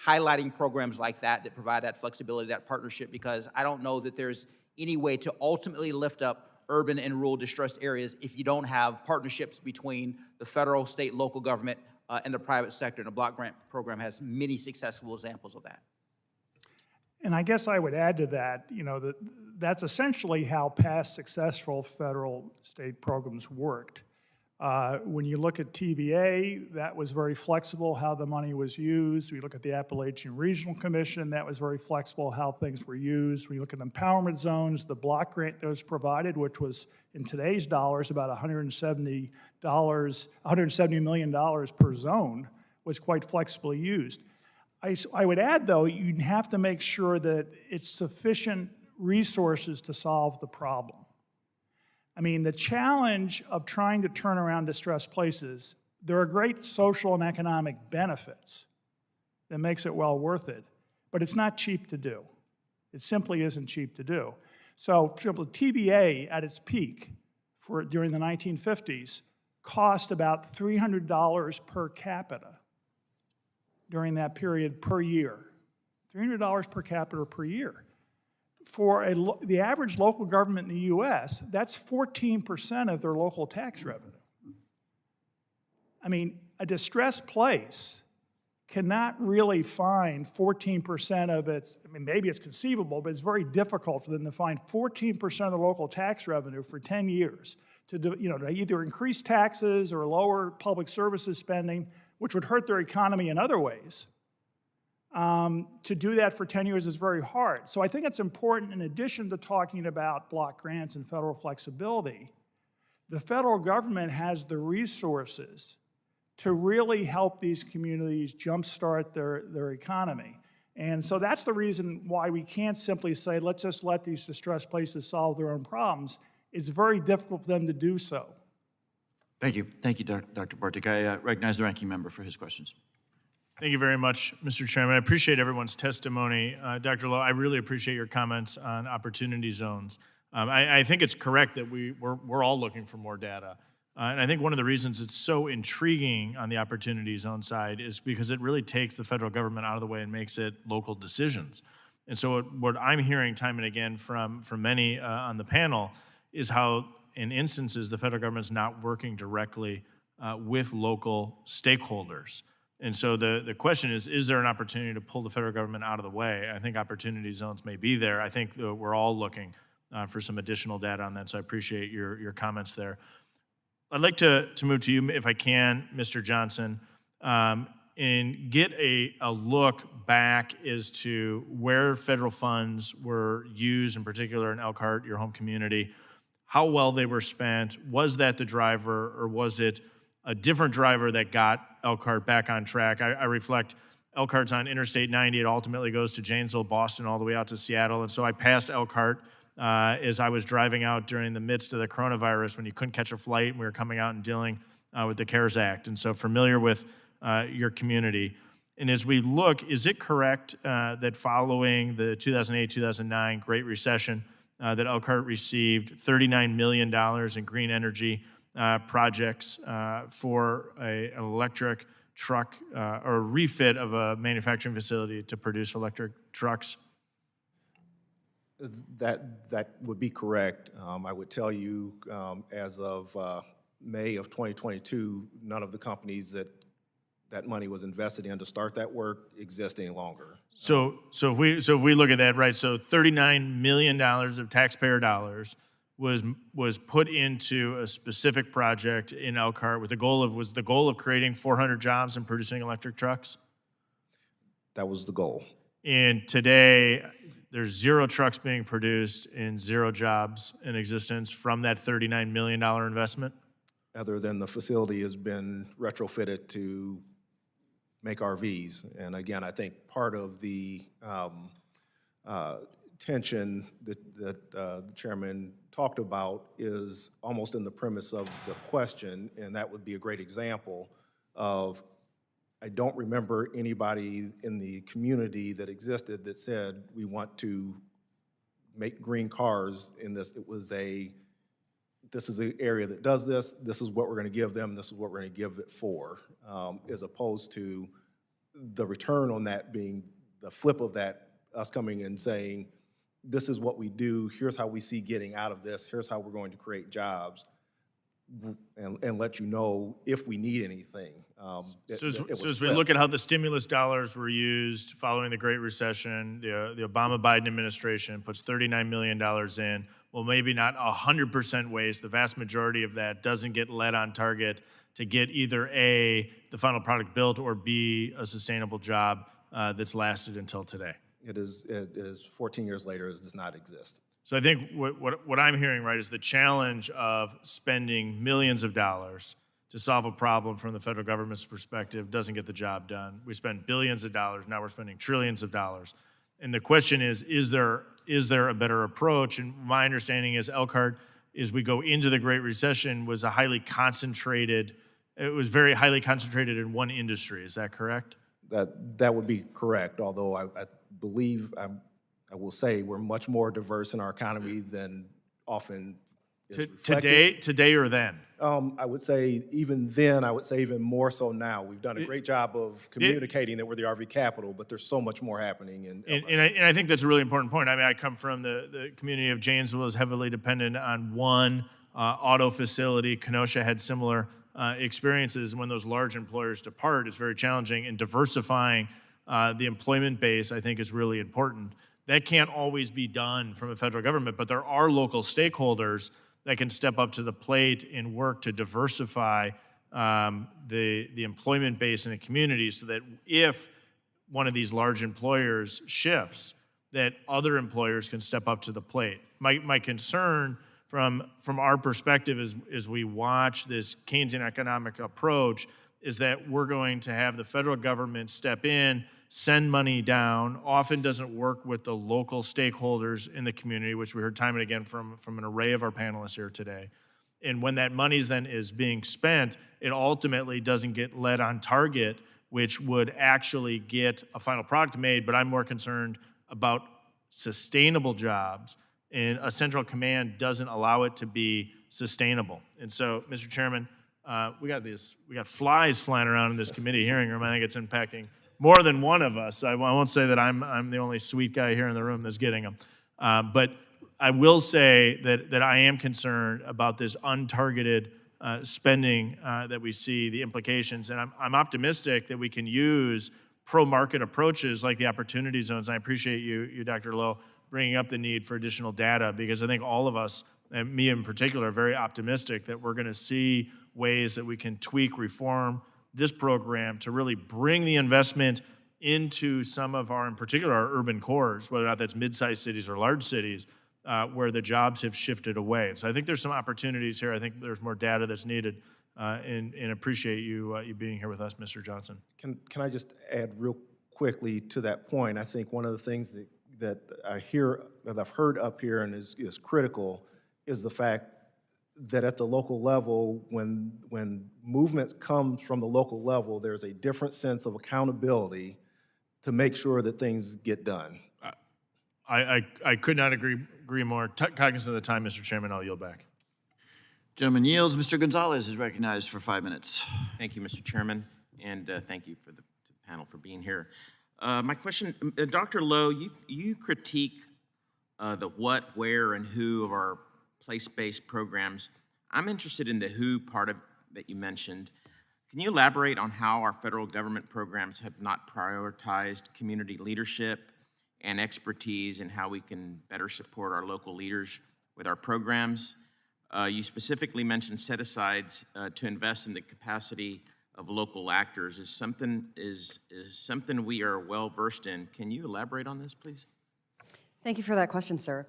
S6: highlighting programs like that that provide that flexibility, that partnership, because I don't know that there's any way to ultimately lift up urban and rural distressed areas if you don't have partnerships between the federal, state, local government, and the private sector, and the block grant program has many successful examples of that.
S5: And I guess I would add to that, that's essentially how past successful federal state programs worked. When you look at TVA, that was very flexible how the money was used. We look at the Appalachian Regional Commission, that was very flexible how things were used. When you look at empowerment zones, the block grant that was provided, which was in today's dollars about $170 million per zone, was quite flexibly used. I would add, though, you'd have to make sure that it's sufficient resources to solve the problem. I mean, the challenge of trying to turn around distressed places, there are great social and economic benefits that makes it well worth it, but it's not cheap to do. It simply isn't cheap to do. So, for example, TVA at its peak during the 1950s cost about $300 per capita during that period per year. $300 per capita per year. For the average local government in the U.S., that's 14% of their local tax revenue. I mean, a distressed place cannot really find 14% of its, I mean, maybe it's conceivable, but it's very difficult for them to find 14% of the local tax revenue for 10 years to either increase taxes or lower public services spending, which would hurt their economy in other ways. To do that for 10 years is very hard. So I think it's important, in addition to talking about block grants and federal flexibility, the federal government has the resources to really help these communities jumpstart their economy. And so that's the reason why we can't simply say, let's just let these distressed places solve their own problems. It's very difficult for them to do so.
S1: Thank you. Thank you, Dr. Bartik. I recognize the ranking member for his questions.
S2: Thank you very much, Mr. Chairman. I appreciate everyone's testimony. Dr. Lowe, I really appreciate your comments on opportunity zones. I think it's correct that we're all looking for more data. And I think one of the reasons it's so intriguing on the opportunity zone side is because it really takes the federal government out of the way and makes it local decisions. And so what I'm hearing time and again from many on the panel is how, in instances, the federal government's not working directly with local stakeholders. And so the question is there an opportunity to pull the federal government out of the way? I think opportunity zones may be there. I think we're all looking for some additional data on that, so I appreciate your comments there. I'd like to move to you, if I can, Mr. Johnson, and get a look back as to where federal funds were used, in particular in Elkhart, your home community, how well they were spent. Was that the driver, or was it a different driver that got Elkhart back on track? I reflect, Elkhart's on Interstate 90. It ultimately goes to Janesville, Boston, all the way out to Seattle. And so I passed Elkhart as I was driving out during the midst of the coronavirus when you couldn't catch a flight and we were coming out and dealing with the CARES Act. And so familiar with your community. And as we look, is it correct that following the 2008-2009 Great Recession, that Elkhart received $39 million in green energy projects for an electric truck or a refit of a manufacturing facility to produce electric trucks?
S9: That would be correct. I would tell you, as of May of 2022, none of the companies that money was invested in to start that work exist any longer.
S2: So if we look at that, right, so $39 million of taxpayer dollars was put into a specific project in Elkhart with the goal of creating 400 jobs and producing electric trucks?
S9: That was the goal.
S2: And today, there's 0 trucks being produced and 0 jobs in existence from that $39 million investment?
S9: Other than the facility has been retrofitted to make RVs. And again, I think part of the tension that the chairman talked about is almost in the premise of the question, and that would be a great example of, I don't remember anybody in the community that existed that said, we want to make green cars in this. It was this is an area that does this is what we're gonna give them, this is what we're gonna give it for, as opposed to the return on that being the flip of that, us coming and saying, this is what we do, here's how we see getting out of this, here's how we're going to create jobs, and let you know if we need anything.
S2: So as we look at how the stimulus dollars were used following the Great Recession, the Obama-Biden administration puts $39 million in. Well, maybe not 100% waste. The vast majority of that doesn't get led on target to get either A, the final product built, or B, a sustainable job that's lasted until today.
S9: It is 14 years later, it does not exist.
S2: So I think what I'm hearing, right, is the challenge of spending millions of dollars to solve a problem from the federal government's perspective doesn't get the job done. We spend billions of dollars, now we're spending trillions of dollars. And the question is there a better approach? And my understanding is Elkhart, as we go into the Great Recession, was it was very highly concentrated in one industry. Is that correct?
S9: That would be correct, although I believe, I will say, we're much more diverse in our economy than often is reflected.
S2: Today or then?
S9: I would say even then, I would say even more so now. We've done a great job of communicating that we're the RV capital, but there's so much more happening in Elkhart.
S2: And I think that's a really important point. I mean, I come from the community of Janesville is heavily dependent on one auto facility. Kenosha had similar experiences. When those large employers depart, it's very challenging, and diversifying the employment base, I think, is really important. That can't always be done from a federal government, but there are local stakeholders that can step up to the plate and work to diversify the employment base in the community, so that if one of these large employers shifts, that other employers can step up to the plate. My concern from our perspective as we watch this Keynesian economic approach is that we're going to have the federal government step in, send money down, often doesn't work with the local stakeholders in the community, which we heard time and again from an array of our panelists here today. And when that money then is being spent, it ultimately doesn't get led on target, which would actually get a final product made. But I'm more concerned about sustainable jobs, and a central command doesn't allow it to be sustainable. And so, Mr. Chairman, we got flies flying around in this committee hearing room. I think it's impacting more than one of us. I won't say that I'm the only sweet guy here in the room that's getting them. But I will say that I am concerned about this untargeted spending that we see, the implications. And I'm optimistic that we can use pro-market approaches like the opportunity zones. And I appreciate you, Dr. Lowe, bringing up the need for additional data, because I think all of us, and me in particular, are very optimistic that we're going to see ways that we can tweak, reform this program to really bring the investment into some of our, in particular, our urban cores, whether or not that's mid-sized cities or large cities, where the jobs have shifted away. So I think there's some opportunities here. I think there's more data that's needed, and appreciate you being here with us, Mr. Johnson.
S9: Can I just add real quickly to that point? I think one of the things that I've heard up here and is critical is the fact that at the local level, when movement comes from the local level, there's a different sense of accountability to make sure that things get done.
S2: I could not agree more. Cognizant of the time, Mr. Chairman, I'll yield back.
S1: Gentleman yields. Mr. Gonzalez is recognized for 5 minutes.
S10: Thank you, Mr. Chairman, and thank you to the panel for being here. My question, Dr. Lowe, you critique the what, where, and who of our place-based programs. I'm interested in the who part of that you mentioned. Can you elaborate on how our federal government programs have not prioritized community leadership and expertise and how we can better support our local leaders with our programs? You specifically mentioned set-asides to invest in the capacity of local actors. Is something we are well versed in. Can you elaborate on this, please?
S7: Thank you for that question, sir.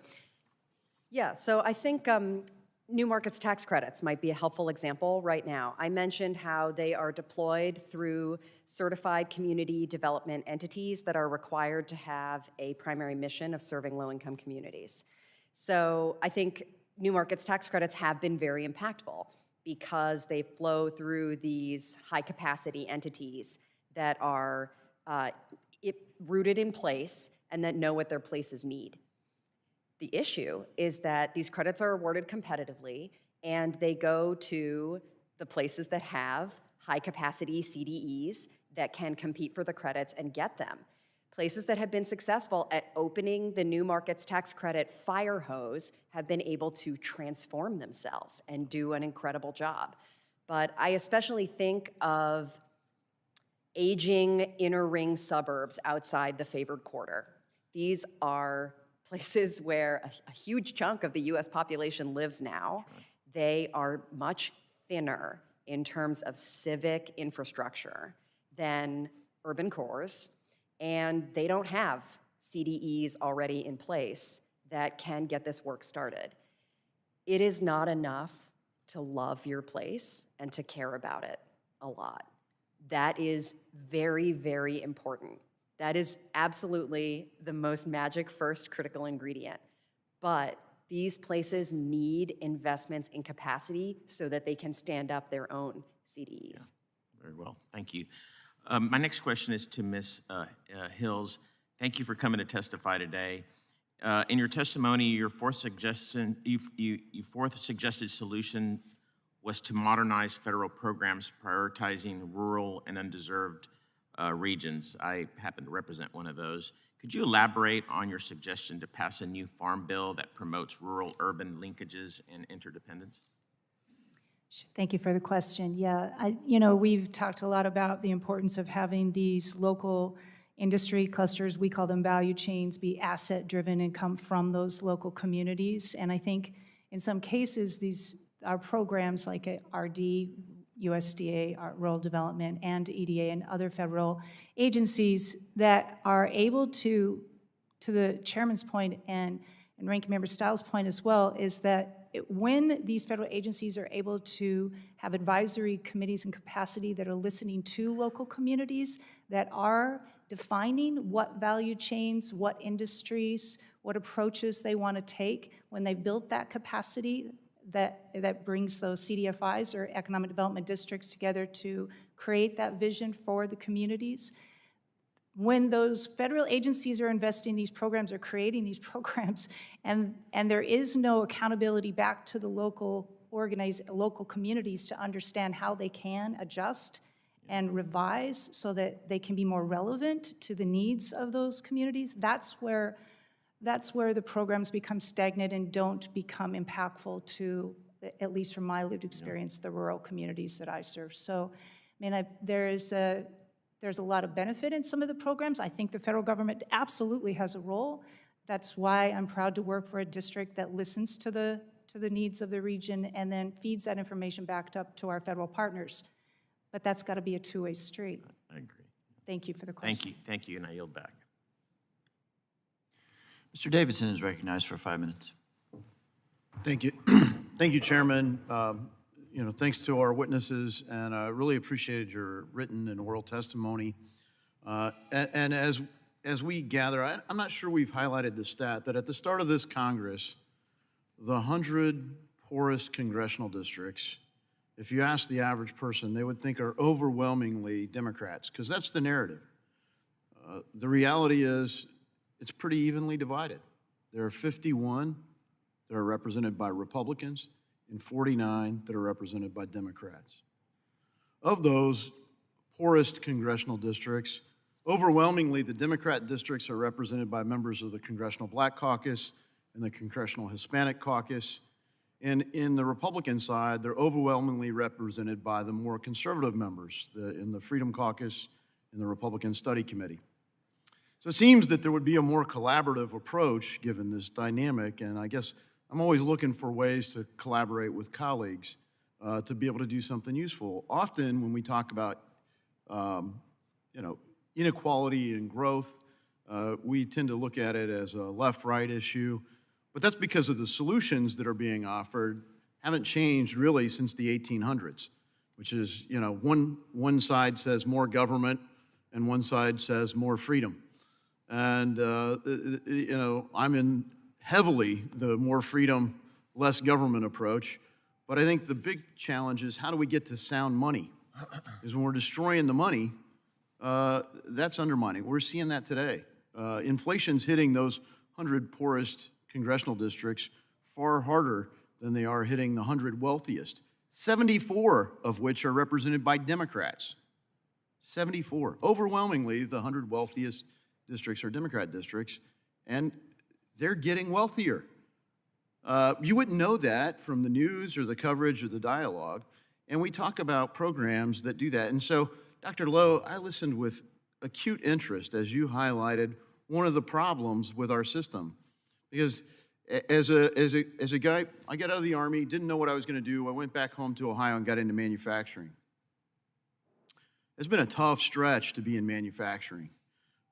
S7: Yeah, so I think new markets tax credits might be a helpful example right now. I mentioned how they are deployed through certified community development entities that are required to have a primary mission of serving low-income communities. So I think new markets tax credits have been very impactful because they flow through these high-capacity entities that are rooted in place and that know what their places need. The issue is that these credits are awarded competitively and they go to the places that have high-capacity CDEs that can compete for the credits and get them. Places that have been successful at opening the new markets tax credit fire hose have been able to transform themselves and do an incredible job. But I especially think of aging inner ring suburbs outside the favored quarter. These are places where a huge chunk of the US population lives now. They are much thinner in terms of civic infrastructure than urban cores, and they don't have CDEs already in place that can get this work started. It is not enough to love your place and to care about it a lot. That is very, very important. That is absolutely the most magic first critical ingredient. But these places need investments in capacity so that they can stand up their own CDEs.
S10: Yeah, very well, thank you. My next question is to Ms. Hills. Thank you for coming to testify today. In your testimony, your fourth suggested solution was to modernize federal programs prioritizing rural and undeserved regions. I happen to represent one of those. Could you elaborate on your suggestion to pass a new farm bill that promotes rural-urban linkages and interdependence?
S8: Thank you for the question. Yeah, we've talked a lot about the importance of having these local industry clusters, we call them value chains, be asset-driven and come from those local communities. And I think in some cases, our programs like RD, USDA, Rural Development, and EDA and other federal agencies that are able to the chairman's point and Ranking Member Stiles' point as well, is that when these federal agencies are able to have advisory committees and capacity that are listening to local communities, that are defining what value chains, what industries, what approaches they want to take, when they've built that capacity, that brings those CDFIs or economic development districts together to create that vision for the communities. When those federal agencies are investing in these programs or creating these programs, and there is no accountability back to the local communities to understand how they can adjust and revise so that they can be more relevant to the needs of those communities, that's where the programs become stagnant and don't become impactful to, at least from my lived experience, the rural communities that I serve. So, I mean, there's a lot of benefit in some of the programs. I think the federal government absolutely has a role. That's why I'm proud to work for a district that listens to the needs of the region and then feeds that information back up to our federal partners. But that's got to be a two-way street.
S10: I agree.
S8: Thank you for the question.
S10: Thank you, and I yield back.
S1: Mr. Davidson is recognized for 5 minutes.
S11: Thank you. Thank you, Chairman. Thanks to our witnesses, and I really appreciated your written and oral testimony. And as we gather, I'm not sure we've highlighted the stat that at the start of this Congress, the 100 poorest congressional districts, if you ask the average person, they would think are overwhelmingly Democrats, because that's the narrative. The reality is it's pretty evenly divided. There are 51 that are represented by Republicans and 49 that are represented by Democrats. Of those poorest congressional districts, overwhelmingly the Democrat districts are represented by members of the Congressional Black Caucus and the Congressional Hispanic Caucus, And in the Republican side, they're overwhelmingly represented by the more conservative members in the Freedom Caucus and the Republican Study Committee. So it seems that there would be a more collaborative approach given this dynamic, and I guess I'm always looking for ways to collaborate with colleagues to be able to do something useful. Often when we talk about inequality and growth, we tend to look at it as a left-right issue, but that's because of the solutions that are being offered haven't changed really since the 1800s, which is, one side says more government and one side says more freedom. And, I'm in heavily the more freedom, less government approach, but I think the big challenge is how do we get to sound money? Because when we're destroying the money, that's undermining. We're seeing that today. Inflation's hitting those 100 poorest congressional districts far harder than they are hitting the 100 wealthiest, 74 of which are represented by Democrats. 74. Overwhelmingly, the 100 wealthiest districts are Democrat districts, and they're getting wealthier. You wouldn't know that from the news or the coverage or the dialogue, and we talk about programs that do that. And so, Dr. Lowe, I listened with acute interest as you highlighted one of the problems with our system. Because as a guy, I got out of the Army, didn't know what I was going to do. I went back home to Ohio and got into manufacturing. It's been a tough stretch to be in manufacturing.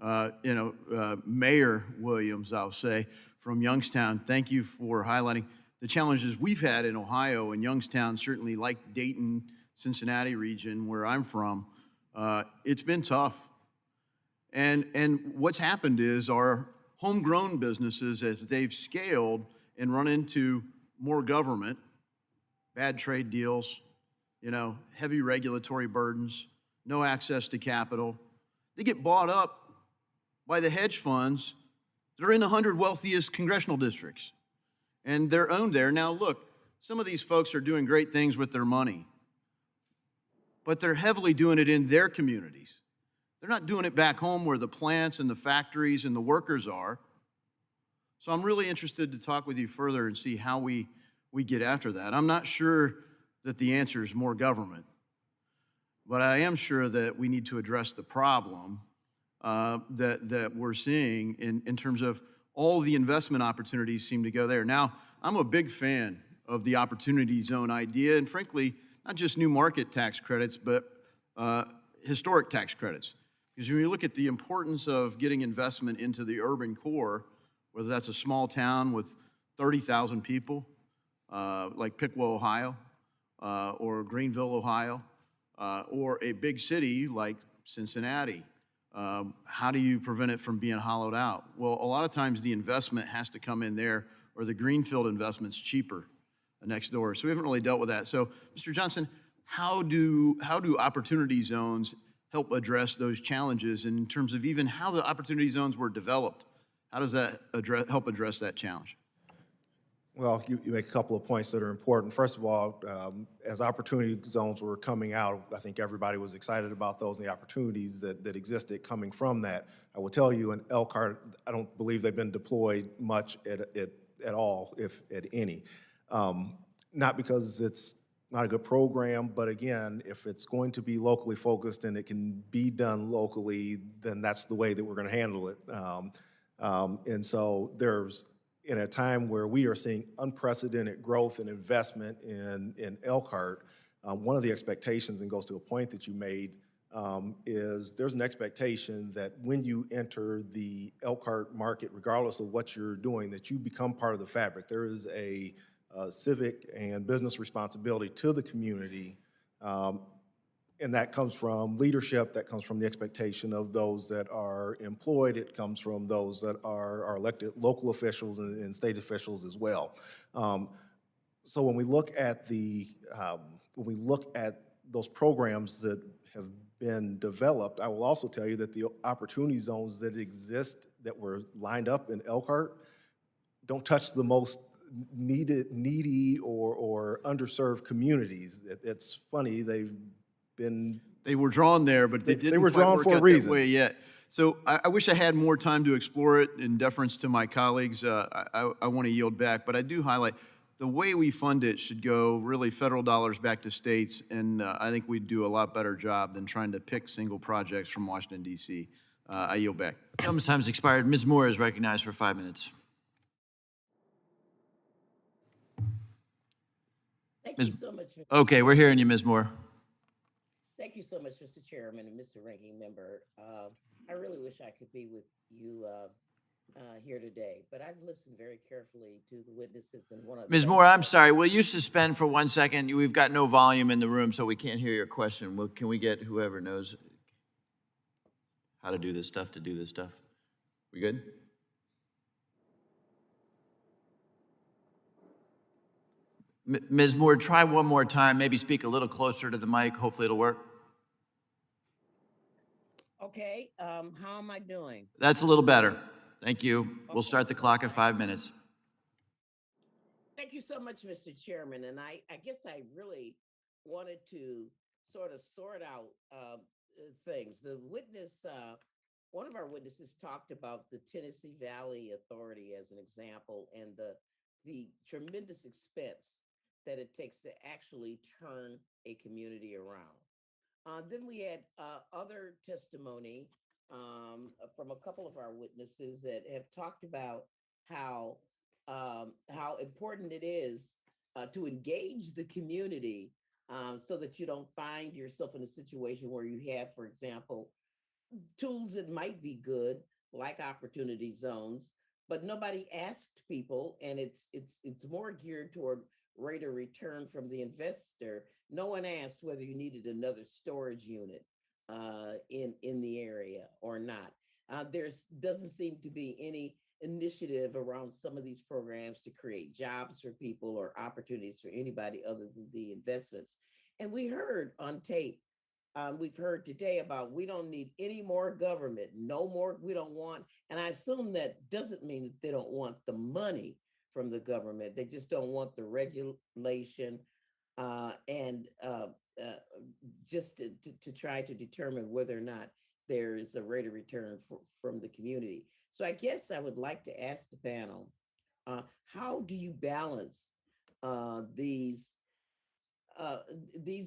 S11: Mayor Williams, I'll say, from Youngstown, thank you for highlighting the challenges we've had in Ohio and Youngstown, certainly like Dayton, Cincinnati region, where I'm from. It's been tough. And what's happened is our homegrown businesses, as they've scaled and run into more government, bad trade deals, heavy regulatory burdens, no access to capital, they get bought up by the hedge funds that are in the 100 wealthiest congressional districts. And they're owned there. Now, look, some of these folks are doing great things with their money, but they're heavily doing it in their communities. They're not doing it back home where the plants and the factories and the workers are. So I'm really interested to talk with you further and see how we get after that. I'm not sure that the answer is more government, but I am sure that we need to address the problem that we're seeing in terms of all the investment opportunities seem to go there. Now, I'm a big fan of the opportunity zone idea, and frankly, not just new market tax credits, but historic tax credits. Because when you look at the importance of getting investment into the urban core, whether that's a small town with 30,000 people, like Piqua, Ohio, or Greenville, Ohio, or a big city like Cincinnati, how do you prevent it from being hollowed out? Well, a lot of times the investment has to come in there, or the greenfield investment's cheaper next door. So we haven't really dealt with that. So, Mr. Johnson, how do opportunity zones help address those challenges? And in terms of even how the opportunity zones were developed, how does that help address that challenge?
S9: Well, you make a couple of points that are important. First of all, as opportunity zones were coming out, I think everybody was excited about those and the opportunities that existed coming from that. I will tell you, in Elkhart, I don't believe they've been deployed much at all, if at any. Not because it's not a good program, but again, if it's going to be locally focused and it can be done locally, then that's the way that we're going to handle it. And so there's, in a time where we are seeing unprecedented growth and investment in Elkhart, one of the expectations, and goes to a point that you made, is there's an expectation that when you enter the Elkhart market, regardless of what you're doing, that you become part of the fabric. There is a civic and business responsibility to the community, and that comes from leadership, that comes from the expectation of those that are employed, it comes from those that are elected local officials and state officials as well. So when we look at those programs that have been developed, I will also tell you that the opportunity zones that exist that were lined up in Elkhart don't touch the most needy or underserved communities. It's funny, they were drawn there, but they were drawn for a reason. That way yet. So I wish I had more time to explore it in deference to my colleagues. I want to yield back, but I do highlight
S11: the way we fund it should go really federal dollars back to states, and I think we'd do a lot better job than trying to pick single projects from Washington, D.C. I yield back.
S1: Gentleman's time's expired. Ms. Moore is recognized for 5 minutes.
S12: Thank you so much.
S1: Okay, we're hearing you, Ms. Moore.
S12: Thank you so much, Mr. Chairman and Mr. Ranking Member. I really wish I could be with you here today, but I've listened very carefully to the witnesses and one of the.
S1: Ms. Moore, I'm sorry. Will you suspend for 1 second? We've got no volume in the room, so we can't hear your question. Can we get whoever knows how to do this stuff to do this stuff? We good? Ms. Moore, try one more time. Maybe speak a little closer to the mic. Hopefully it'll work.
S12: Okay, how am I doing?
S1: That's a little better. Thank you. We'll start the clock at 5 minutes.
S12: Thank you so much, Mr. Chairman. And I guess I really wanted to sort of sort out things. The witness, one of our witnesses talked about the Tennessee Valley Authority as an example, and the tremendous expense that it takes to actually turn a community around. Then we had other testimony from a couple of our witnesses that have talked about how important it is to engage the community so that you don't find yourself in a situation where you have, for example, tools that might be good, like opportunity zones, but nobody asked people, and it's more geared toward rate of return from the investor. No one asked whether you needed another storage unit in the area or not. Doesn't seem to be any initiative around some of these programs to create jobs for people or opportunities for anybody other than the investments. And we heard on tape, we've heard today about we don't need any more government, no more, we don't want, and I assume that doesn't mean that they don't want the money from the government. They just don't want the regulation and just to try to determine whether or not there is a rate of return from the community. So I guess I would like to ask the panel, how do you balance these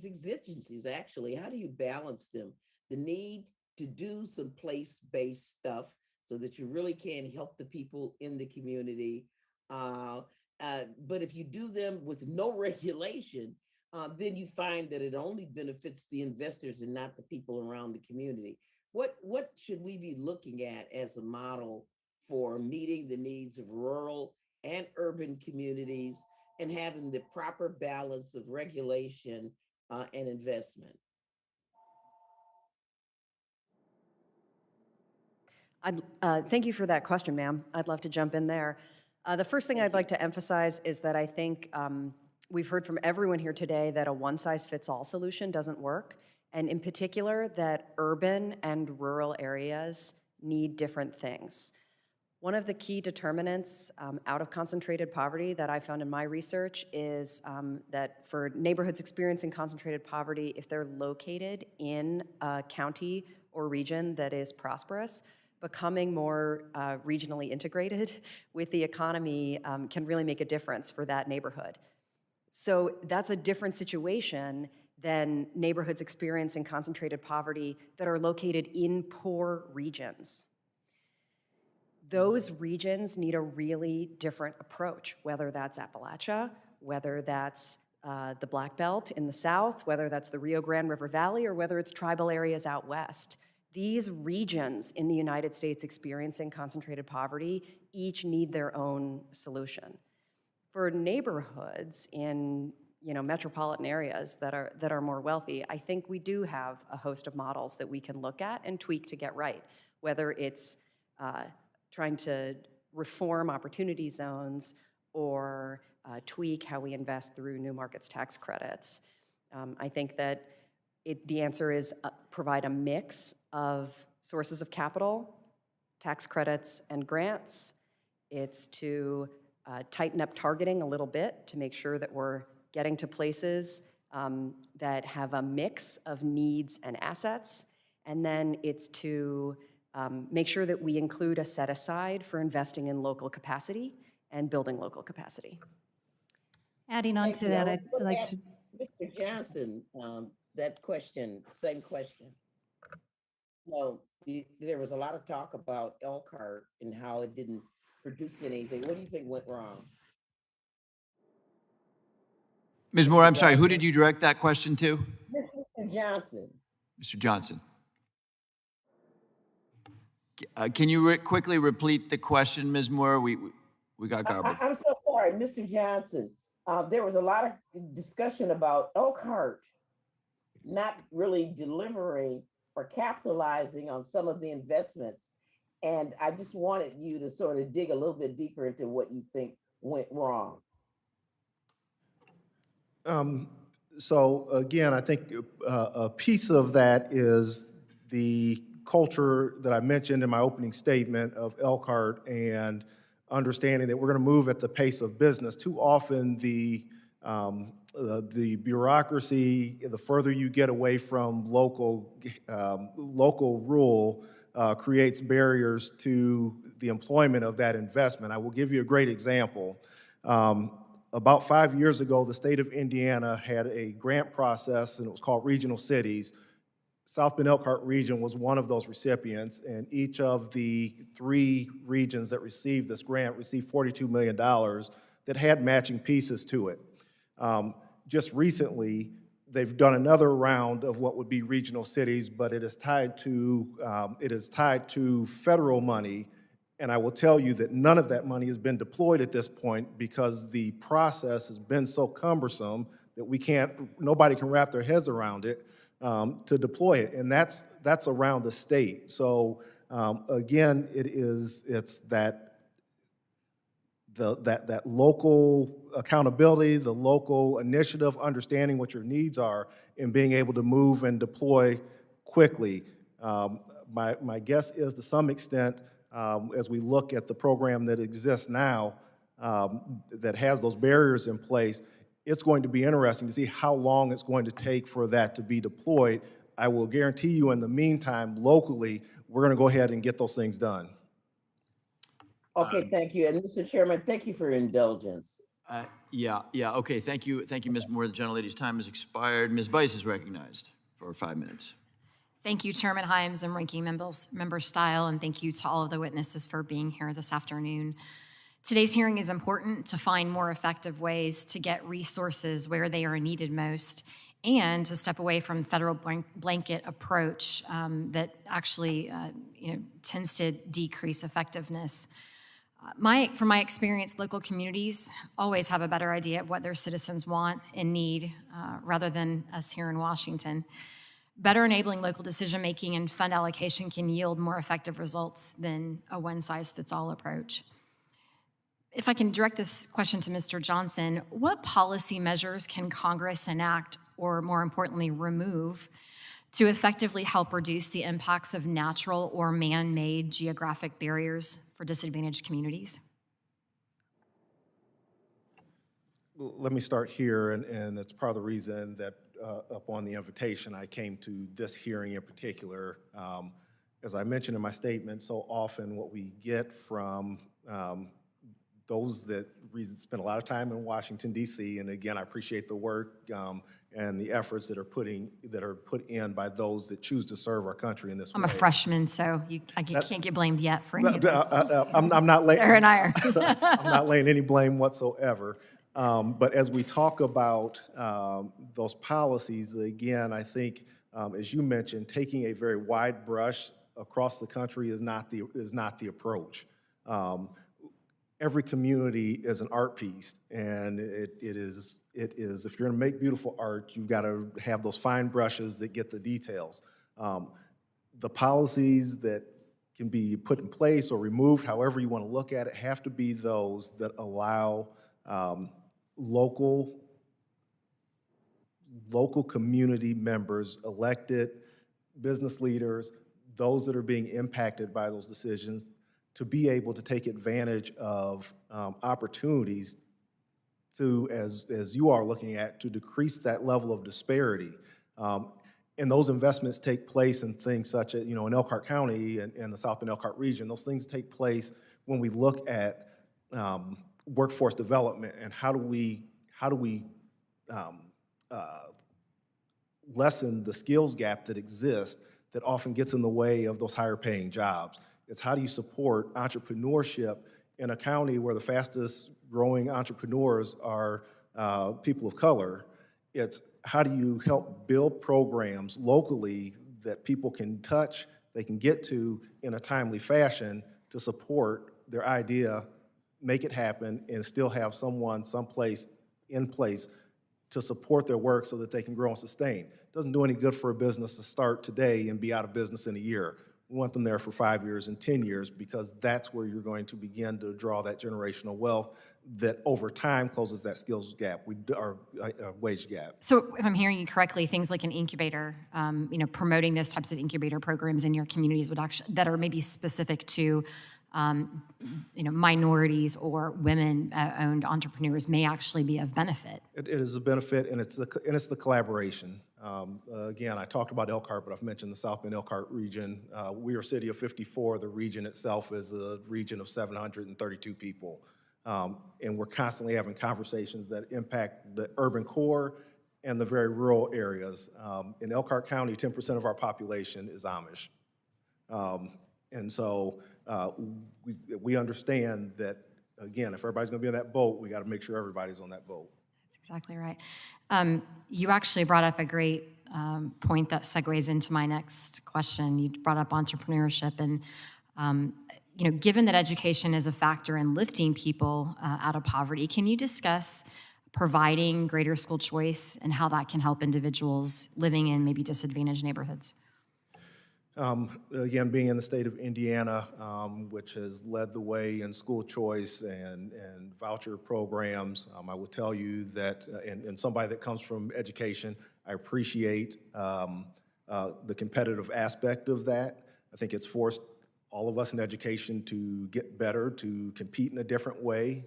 S12: exigencies, actually? How do you balance them? The need to do some place-based stuff so that you really can help the people in the community. But if you do them with no regulation, then you find that it only benefits the investors and not the people around the community. What should we be looking at as a model for meeting the needs of rural and urban communities and having the proper balance of regulation and investment?
S7: Thank you for that question, ma'am. I'd love to jump in there. The first thing I'd like to emphasize is that I think we've heard from everyone here today that a one-size-fits-all solution doesn't work, and in particular that urban and rural areas need different things. One of the key determinants out of concentrated poverty that I found in my research is that for neighborhoods experiencing concentrated poverty, if they're located in a county or region that is prosperous, becoming more regionally integrated with the economy can really make a difference for that neighborhood. So that's a different situation than neighborhoods experiencing concentrated poverty that are located in poor regions. Those regions need a really different approach, whether that's Appalachia, whether that's the Black Belt in the south, whether that's the Rio Grande River Valley, or whether it's tribal areas out west. These regions in the United States experiencing concentrated poverty each need their own solution. For neighborhoods in metropolitan areas that are more wealthy, I think we do have a host of models that we can look at and tweak to get right, whether it's trying to reform opportunity zones or tweak how we invest through new markets tax credits. I think that the answer is provide a mix of sources of capital, tax credits, and grants. It's to tighten up targeting a little bit to make sure that we're getting to places that have a mix of needs and assets. And then it's to make sure that we include a set aside for investing in local capacity and building local capacity.
S8: Adding on
S12: Thank
S8: to
S12: you.
S8: that,
S12: I
S8: I'd
S12: would
S8: like
S12: ask
S8: to,
S12: Mr. Johnson, that question, same question. So there was a lot of talk about Elkhart and how it didn't produce anything. What do you think went wrong?
S1: Ms. Moore, I'm
S12: Mr.
S1: sorry, who
S12: Johnson?
S1: did you direct that question to?
S12: Mr. Johnson.
S1: Mr. Johnson. Can you quickly repeat the question, Ms. Moore? We got garbled.
S12: I'm so sorry, Mr. Johnson. There was a lot of discussion about Elkhart not really delivering or capitalizing on some of the investments. And I just wanted you to sort of dig a little bit deeper into what you think went wrong.
S9: So again, I think a piece of that is the culture that I mentioned in my opening statement of Elkhart and understanding that we're going to move at the pace of business. Too often, the bureaucracy, the further you get away from local rule, creates barriers to the employment of that investment. I will give you a great example. About 5 years ago, the state of Indiana had a grant process, and it was called Regional Cities. South Bend Elkhart region was one of those recipients, and each of the 3 regions that received this grant received $42 million that had matching pieces to it. Just recently, they've done another round of what would be regional cities, but it is tied to federal money. And I will tell you that none of that money has been deployed at this point because the process has been so cumbersome that nobody can wrap their heads around it to deploy it. And that's around the state. So again, it's that local accountability, the local initiative, understanding what your needs are, and being able to move and deploy quickly. My guess is, to some extent, as we look at the program that exists now, that has those barriers in place, it's going to be interesting to see how long it's going to take for that to be deployed. I will guarantee you, in the meantime, locally, we're going to go ahead and get those things done.
S12: Okay, thank you. And Mr. Chairman, thank you for your indulgence.
S1: Yeah, okay, thank you, Ms. Moore. The gentlelady's time has expired. Ms. Bice is recognized for 5 minutes.
S13: Thank you, Chairman Himes and Ranking Member Stile, and thank you to all of the witnesses for being here this afternoon. Today's hearing is important to find more effective ways to get resources where they are needed most, and to step away from the federal blanket approach that actually tends to decrease effectiveness. From my experience, local communities always have a better idea of what their citizens want and need rather than us here in Washington. Better enabling local decision-making and fund allocation can yield more effective results than a one-size-fits-all approach. If I can direct this question to Mr. Johnson, what policy measures can Congress enact, or more importantly, remove, to effectively help reduce the impacts of natural or man-made geographic barriers for disadvantaged communities?
S9: Let me start here, and it's part of the reason that upon the invitation I came to this hearing in particular. As I mentioned in my statement, so often what we get from those that spend a lot of time in Washington, D.C., and again, I appreciate the work and the efforts that are put in by those that choose to serve our country in this way.
S13: I'm a freshman, so I can't get blamed yet for any of this.
S9: I'm not laying.
S13: Sarah and I are.
S9: I'm not laying any blame whatsoever. But as we talk about those policies, again, I think, as you mentioned, taking a very wide brush across the country is not the approach. Every community is an art piece, and it is. If you're going to make beautiful art, you've got to have those fine brushes that get the details. The policies that can be put in place or removed, however you want to look at it, have to be those that allow local community members, elected business leaders, those that are being impacted by those decisions, to be able to take advantage of opportunities to, as you are looking at, to decrease that level of disparity. And those investments take place in things such as, in Elkhart County and the South Bend Elkhart region. Those things take place when we look at workforce development and how do how do we lessen the skills gap that exists that often gets in the way of those higher paying jobs. It's how do you support entrepreneurship in a county where the fastest growing entrepreneurs are people of color. It's how do you help build programs locally that people can touch, they can get to in a timely fashion to support their idea, make it happen, and still have someone someplace in place to support their work so that they can grow and sustain. It doesn't do any good for a business to start today and be out of business in a year. We want them there for 5 years and 10 years because that's where you're going to begin to draw that generational wealth that over time closes that skills gap, or wage gap.
S13: So if I'm hearing you correctly, things like an incubator, promoting those types of incubator programs in your communities would actually, that are maybe specific to minorities or women-owned entrepreneurs may actually be of benefit.
S9: It is a benefit, and it's the collaboration. Again, I talked about Elkhart, but I've mentioned the South Bend Elkhart region. We are a city of 54. The region itself is a region of 732 people. And we're constantly having conversations that impact the urban core and the very rural areas. In Elkhart County, 10% of our population is Amish. And so we understand that, again, if everybody's gonna be on that boat, we gotta make sure everybody's on that boat.
S13: That's exactly right. You actually brought up a great point that segues into my next question. You brought up entrepreneurship, and given that education is a factor in lifting people out of poverty, can you discuss providing greater school choice and how that can help individuals living in maybe disadvantaged neighborhoods?
S9: Again, being in the state of Indiana, which has led the way in school choice and voucher programs, I will tell you that, and somebody that comes from education, I appreciate the competitive aspect of that. I think it's forced all of us in education to get better, to compete in a different way.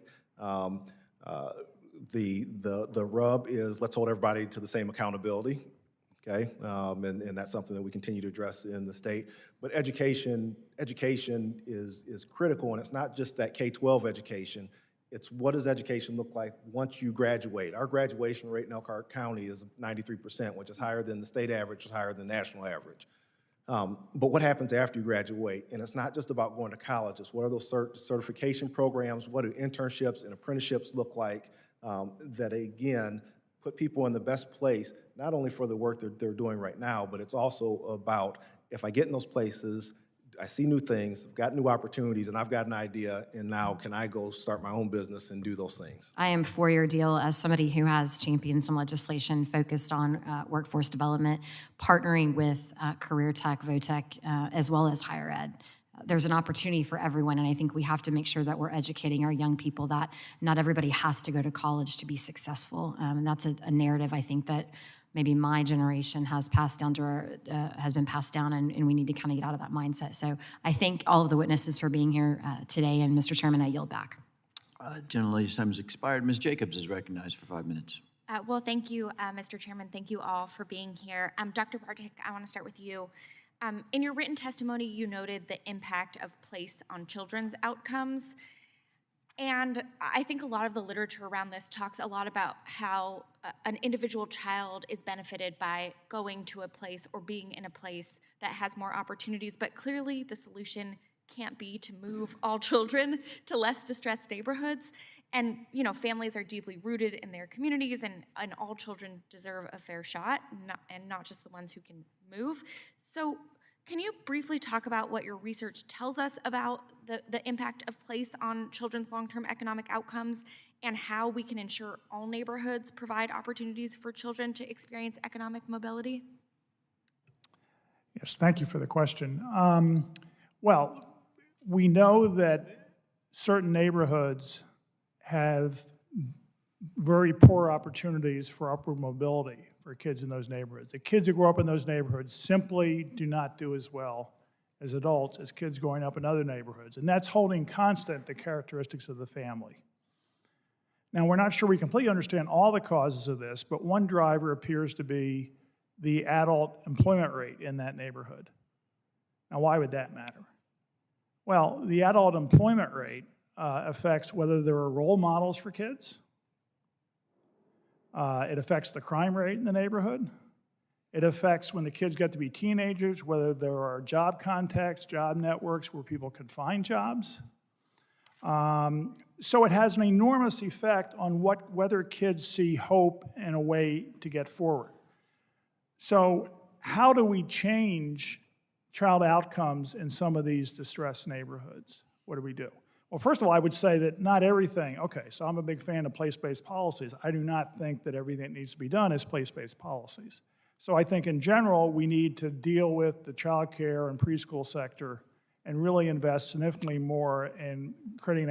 S9: The rub is let's hold everybody to the same accountability. Okay, and that's something that we continue to address in the state. But education is critical, and it's not just that K-12 education. It's what does education look like once you graduate? Our graduation rate in Elkhart County is 93%, which is higher than the state average, is higher than the national average. But what happens after you graduate? And it's not just about going to college. It's what are those certification programs? What do internships and apprenticeships look like that, again, put people in the best place, not only for the work they're doing right now, but it's also about if I get in those places, I see new things, I've got new opportunities, and I've got an idea, and now can I go start my own business and do those things?
S13: I am for your deal as somebody who has championed some legislation focused on workforce development, partnering with career tech, VOTech, as well as higher ed. There's an opportunity for everyone, and I think we have to make sure that we're educating our young people that not everybody has to go to college to be successful. And that's a narrative I think that maybe my generation has passed down to has been passed down, and we need to kind of get out of that mindset. So I thank all of the witnesses for being here today, and Mr. Chairman, I yield back.
S1: Gentlelady's time has expired. Ms. Jacobs is recognized for 5 minutes.
S14: Well, thank you, Mr. Chairman. Thank you all for being here. Dr. Bartik, I want to start with you. In your written testimony, you noted the impact of place on children's outcomes. And I think a lot of the literature around this talks a lot about how an individual child is benefited by going to a place or being in a place that has more opportunities. But clearly, the solution can't be to move all children to less distressed neighborhoods. And, families are deeply rooted in their communities, and all children deserve a fair shot, and not just the ones who can move. So can you briefly talk about what your research tells us about the impact of place on children's long-term economic outcomes and how we can ensure all neighborhoods provide opportunities for children to experience economic mobility?
S5: Yes, thank you for the question. Well, we know that certain neighborhoods have very poor opportunities for upward mobility for kids in those neighborhoods. The kids who grow up in those neighborhoods simply do not do as well as adults as kids growing up in other neighborhoods. And that's holding constant the characteristics of the family. Now, we're not sure we completely understand all the causes of this, but one driver appears to be the adult employment rate in that neighborhood. Now, why would that matter? Well, the adult employment rate affects whether there are role models for kids, It affects the crime rate in the neighborhood. It affects when the kids get to be teenagers, whether there are job contacts, job networks where people can find jobs. So it has an enormous effect on whether kids see hope and a way to get forward. So how do we change child outcomes in some of these distressed neighborhoods? What do we do? Well, first of all, I would say that not everything, okay, so I'm a big fan of place-based policies. I do not think that everything that needs to be done is place-based policies. So I think in general, we need to deal with the child care and preschool sector and really invest significantly more in creating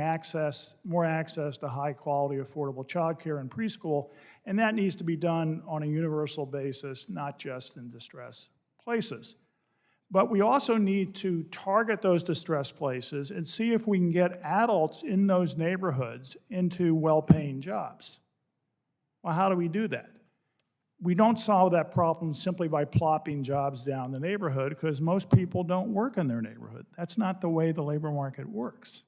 S5: more access to high-quality, affordable child care and preschool, and that needs to be done on a universal basis, not just in distressed places. But we also need to target those distressed places and see if we can get adults in those neighborhoods into well-paying jobs. Well, how do we do that? We don't solve that problem simply by plopping jobs down the neighborhood because most people don't work in their neighborhood. That's not the way the labor market works.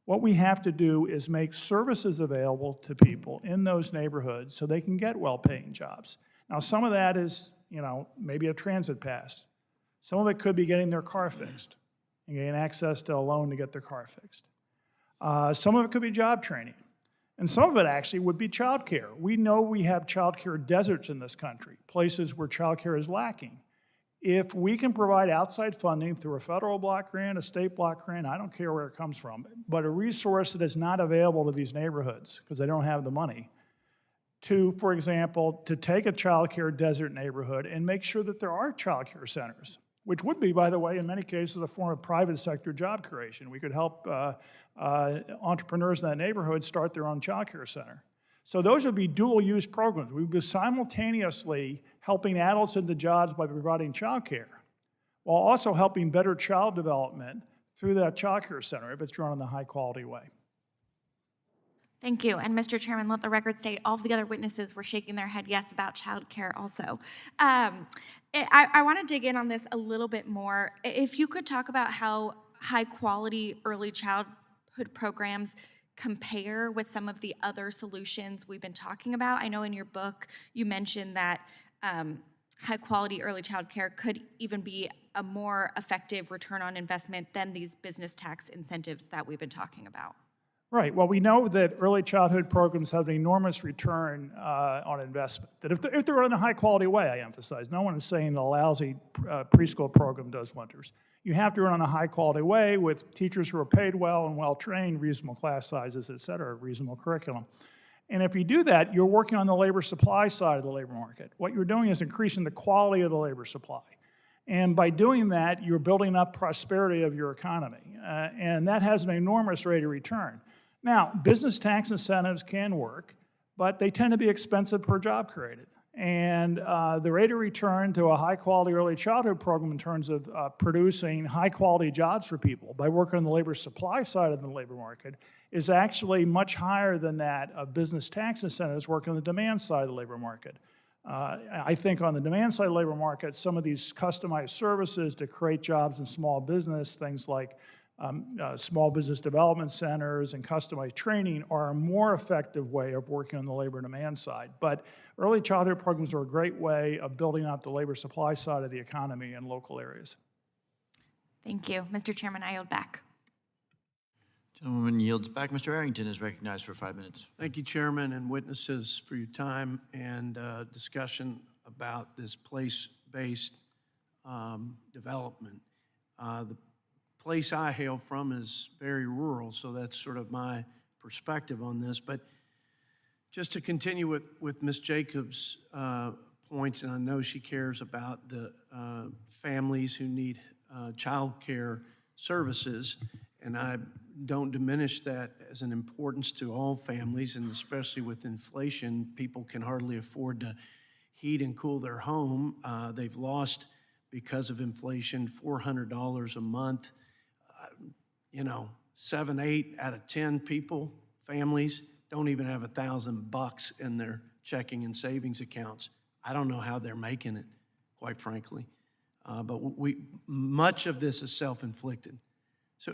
S5: What we have to do is make services available to people in those neighborhoods so they can get well-paying jobs. Now, some of that is, maybe a transit pass. Some of it could be getting their car fixed and getting access to a loan to get their car fixed. Some of it could be job training. And some of it actually would be childcare. We know we have childcare deserts in this country, places where childcare is lacking. If we can provide outside funding through a federal block grant, a state block grant, I don't care where it comes from, but a resource that is not available to these neighborhoods because they don't have the money, to, for example, to take a childcare desert neighborhood and make sure that there are childcare centers, which would be, by the way, in many cases, a form of private sector job creation. We could help entrepreneurs in that neighborhood start their own child care center. So those would be dual-use programs. We would be simultaneously helping adults into jobs by providing child care, while also helping better child development through that child care center if it's run in a high-quality way.
S14: Thank you. And Mr. Chairman, let the record state all of the other witnesses were shaking their head yes about childcare also. I want to dig in on this a little bit more. If you could talk about how high-quality early childhood programs compare with some of the other solutions we've been talking about. I know in your book you mentioned that high-quality early child care could even be a more effective return on investment than these business tax incentives that we've been talking about.
S5: Right. Well, we know that early childhood programs have an enormous return on investment. That if they're in a high-quality way, I emphasize. No one is saying a lousy preschool program does wonders. You have to run in a high-quality way with teachers who are paid well and well-trained, reasonable class sizes, et cetera, reasonable curriculum. And if you do that, you're working on the labor supply side of the labor market. What you're doing is increasing the quality of the labor supply. And by doing that, you're building up prosperity of your economy. And that has an enormous rate of return. Now, business tax incentives can work, but they tend to be expensive per job created. And the rate of return to a high-quality early childhood program in terms of producing high-quality jobs for people by working on the labor supply side of the labor market is actually much higher than that of business tax incentives working on the demand side of the labor market. I think on the demand side of the labor market, some of these customized services to create jobs in small business, things like small business development centers and customized training are a more effective way of working on the labor demand side. But early childhood programs are a great way of building out the labor supply side of the economy in local areas.
S14: Thank you. Mr. Chairman, I yield back.
S1: Gentleman yields back. Mr. Arrington is recognized for 5 minutes.
S11: Thank you, Chairman and witnesses, for your time and discussion about this place-based development. The place I hail from is very rural, so that's sort of my perspective on this. But just to continue with Ms. Jacobs' points, and I know she cares about the families who need child care services, and I don't diminish that as an importance to all families, and especially with inflation, people can hardly afford to heat and cool their home. They've lost, because of inflation, $400 a month. 7, 8 out of 10 people, families, don't even have $1,000 in their checking and savings accounts. I don't know how they're making it, quite frankly. But much of this is self-inflicted.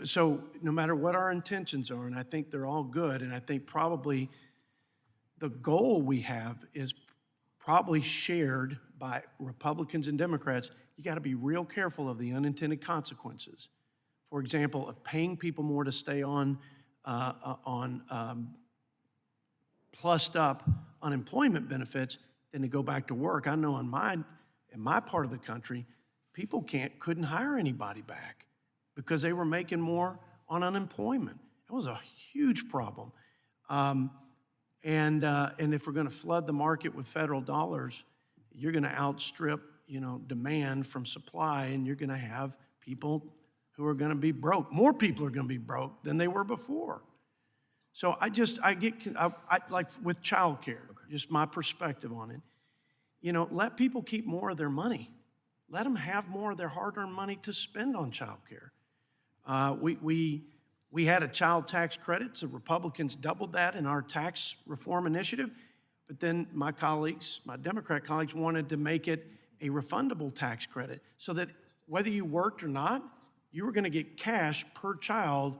S11: So no matter what our intentions are, and I think they're all good, and I think probably
S15: the goal we have is probably shared by Republicans and Democrats. You got to be real careful of the unintended consequences. For example, of paying people more to stay on plussed up unemployment benefits than to go back to work. I know in my part of the country, people couldn't hire anybody back because they were making more on unemployment. That was a huge problem. And if we're going to flood the market with federal dollars, you're going to outstrip, demand from supply, and you're going to have people who are going to be broke. More people are going to be broke than they were before. So I like with childcare, just my perspective on it. Let people keep more of their money. Let them have more of their hard-earned money to spend on childcare. We had a child tax credit, so Republicans doubled that in our tax reform initiative. But then my Democrat colleagues wanted to make it a refundable tax credit so that whether you worked or not, you were going to get cash per child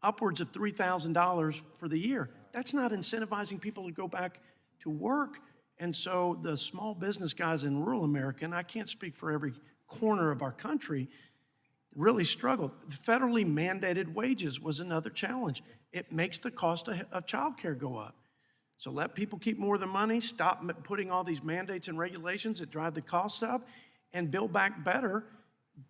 S15: upwards of $3,000 for the year. That's not incentivizing people to go back to work. And so the small business guys in rural America, and I can't speak for every corner of our country, really struggled. Federally mandated wages was another challenge. It makes the cost of childcare go up. So let people keep more of their money, stop putting all these mandates and regulations that drive the costs up, and build back better,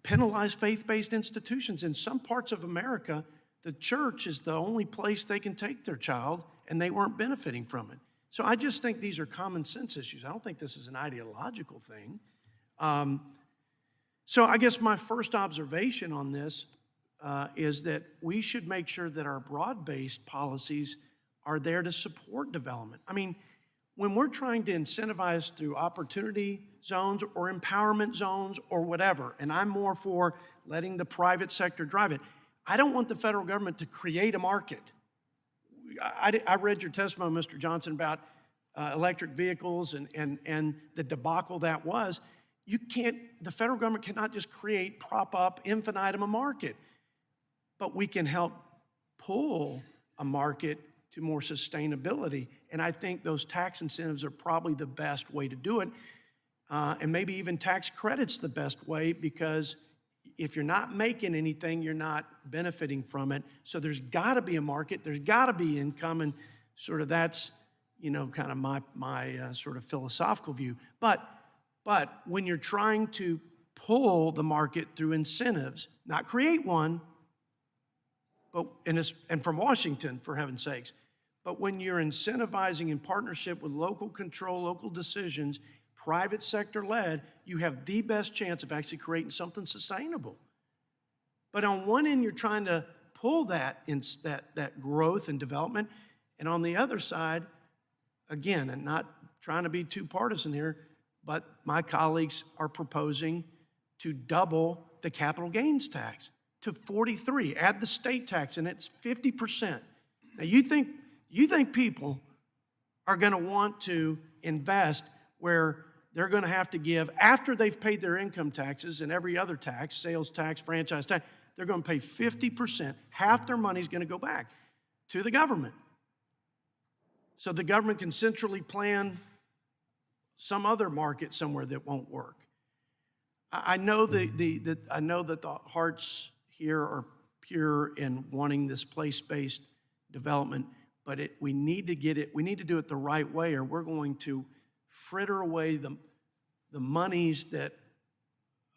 S15: penalize faith-based institutions. In some parts of America, the church is the only place they can take their child, and they weren't benefiting from it. So I just think these are common sense issues. I don't think this is an ideological thing. So I guess my first observation on this is that we should make sure that our broad-based policies are there to support development. I mean, when we're trying to incentivize through opportunity zones or empowerment zones or whatever, and I'm more for letting the private sector drive it, I don't want the federal government to create a market. I read your testimony, Mr. Johnson, about electric vehicles and the debacle that was. The federal government cannot just prop up infinitum a market, but we can help pull a market to more sustainability. And I think those tax incentives are probably the best way to do it. And maybe even tax credits the best way, because if you're not making anything, you're not benefiting from it. So there's got to be a market, there's got to be income, and sort of that's, kind of my sort of philosophical view. But when you're trying to pull the market through incentives, not create one, and from Washington, for heaven's sakes, but when you're incentivizing in partnership with local control, local decisions, private sector led, you have the best chance of actually creating something sustainable. But on one end, you're trying to pull that growth and development, and on the other side, again, and not trying to be too partisan here, but my colleagues are proposing to double the capital gains tax to 43, add the state tax, and it's 50%. Now, you think people are going to want to invest where they're going to have to give, after they've paid their income taxes and every other tax, sales tax, franchise tax, they're going to pay 50%. Half their money is going to go back to the government. So the government can centrally plan some other market somewhere that won't work. I know that the hearts here are pure in wanting this place-based development, but we need to do it the right way, or we're going to fritter away the monies that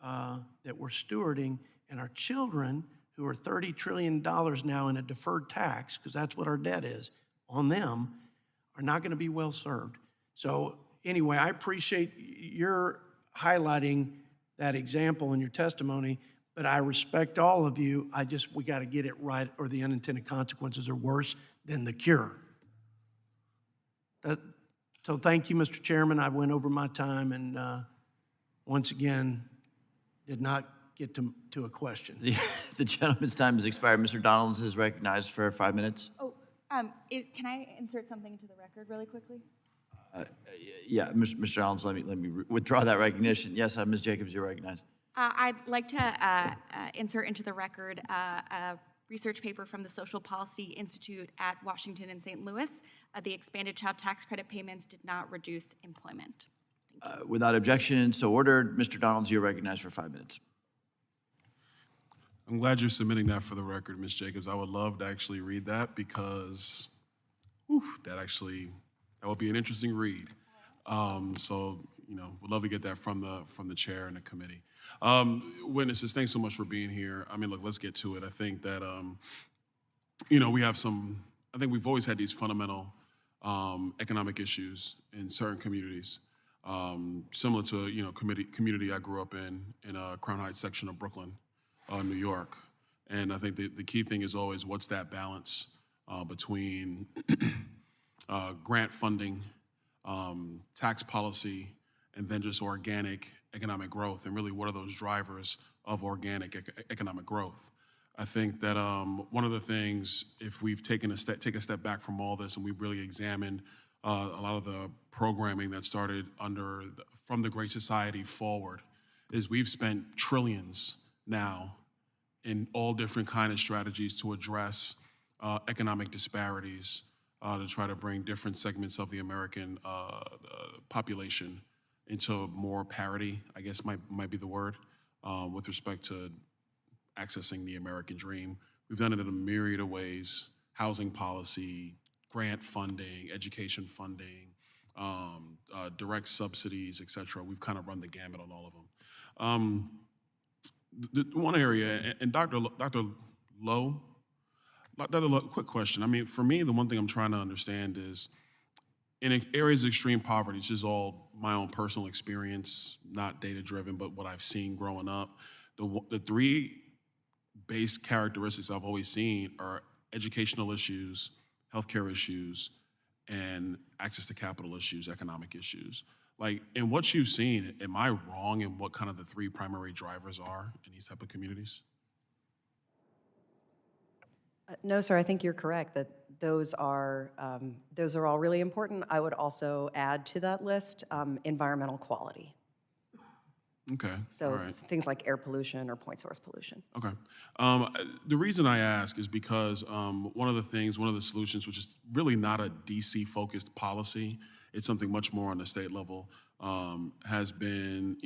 S15: we're stewarding, and our children, who are $30 trillion now in a deferred tax, because that's what our debt is on them, are not going to be well served. So anyway, I appreciate your highlighting that example in your testimony, but I respect all of you. We got to get it right, or the unintended consequences are worse than the cure. So thank you, Mr. Chairman. I went over my time and once again did not get to a question.
S1: The gentleman's time has expired. Mr. Donalds is recognized for 5 minutes.
S14: Oh, can I insert something into the record really quickly?
S1: Yeah, Mr. Donalds, let me withdraw that recognition. Yes, Ms. Jacobs, you're recognized.
S14: I'd like to insert into the record a research paper from the Social Policy Institute at Washington and St. Louis. The expanded child tax credit payments did not reduce employment.
S1: Without objection, so ordered. Mr. Donalds, you're recognized for 5 minutes.
S16: I'm glad you're submitting that for the record, Ms. Jacobs. I would love to actually read that because that would be an interesting read. So, we'd love to get that from the chair and the committee. Witnesses, thanks so much for being here. I mean, look, let's get to it. I think that, I think we've always had these fundamental economic issues in certain communities, similar to, community I grew up in Crown Heights section of Brooklyn, New York. And I think the key thing is always what's that balance between grant funding, tax policy, and then just organic economic growth, and really what are those drivers of organic economic growth. I think that one of the things, if we've take a step back from all this and we've really examined a lot of the programming that started from the Great Society forward, is we've spent trillions now in all different kind of strategies to address economic disparities, to try to bring different segments of the American population into more parity, I guess might be the word, with respect to accessing the American dream. We've done it in a myriad of ways: housing policy, grant funding, education funding, direct subsidies, et cetera. We've kind of run the gamut on all of them. The one area, and Dr. Lowe, quick question. I mean, for me, the one thing I'm trying to understand is, in areas of extreme poverty, this is all my own personal experience, not data-driven, but what I've seen growing up. The three base characteristics I've always seen are educational issues, healthcare issues, and access to capital issues, economic issues. Like, in what you've seen, am I wrong in what kind of the three primary drivers are in these type of communities?
S7: No, sir, I think you're correct that those are all really important. I would also add to that list environmental quality.
S16: Okay.
S7: So
S16: all right.
S7: it's things like air pollution or point source pollution.
S16: Okay. The reason I ask is because one of the solutions, which is really not a DC-focused policy, it's something much more on the state level, has been,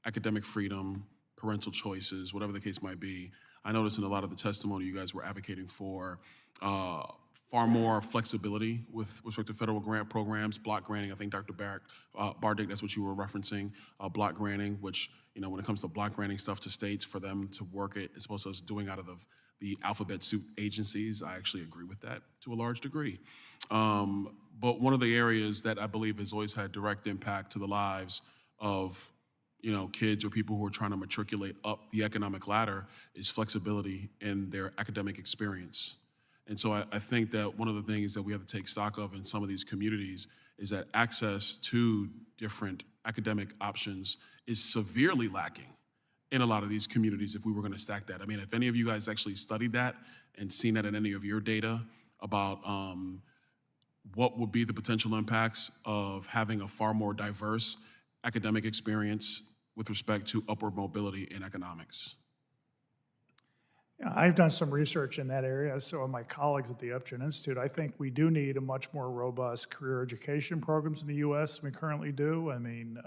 S16: academic freedom, parental choices, whatever the case might be. I noticed in a lot of the testimony you guys were advocating for far more flexibility with respect to federal grant programs, block granting. I think Dr. Bardick, that's what you were referencing, block granting, which, when it comes to block granting stuff to states for them to work it, as opposed to us doing out of the alphabet soup agencies, I actually agree with that to a large degree. But one of the areas that I believe has always had direct impact to the lives of kids or people who are trying to matriculate up the economic ladder is flexibility in their academic experience. And so I think that one of the things that we have to take stock of in some of these communities is that access to different academic options is severely lacking in a lot of these communities if we were going to stack that. I mean, if any of you guys actually studied that and seen that in any of your data about what would be the potential impacts of having a far more diverse academic experience with respect to upward mobility in economics.
S5: Yeah, I've done some research in that area, so my colleagues at the Adjourned Institute. I think we do need a much more robust career education programs in the U.S. than we currently do. I mean,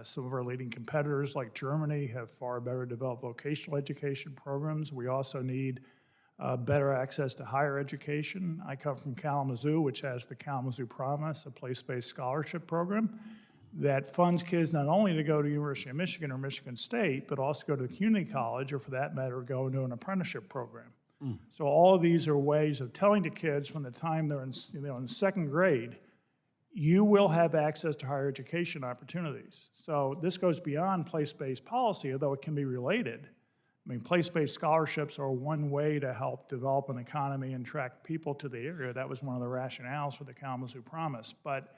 S5: some of our leading competitors like Germany have far better developed vocational education programs. We also need better access to higher education. I come from Kalamazoo, which has the Kalamazoo Promise, a place-based scholarship program that funds kids not only to go to University of Michigan or Michigan State, but also go to the community college, or for that matter, go into an apprenticeship program. So all of these are ways of telling the kids from the time they're in second grade, you will have access to higher education opportunities. So this goes beyond place-based policy, although it can be related. I mean, place-based scholarships are one way to help develop an economy and attract people to the area. That was one of the rationales for the Kalamazoo Promise. But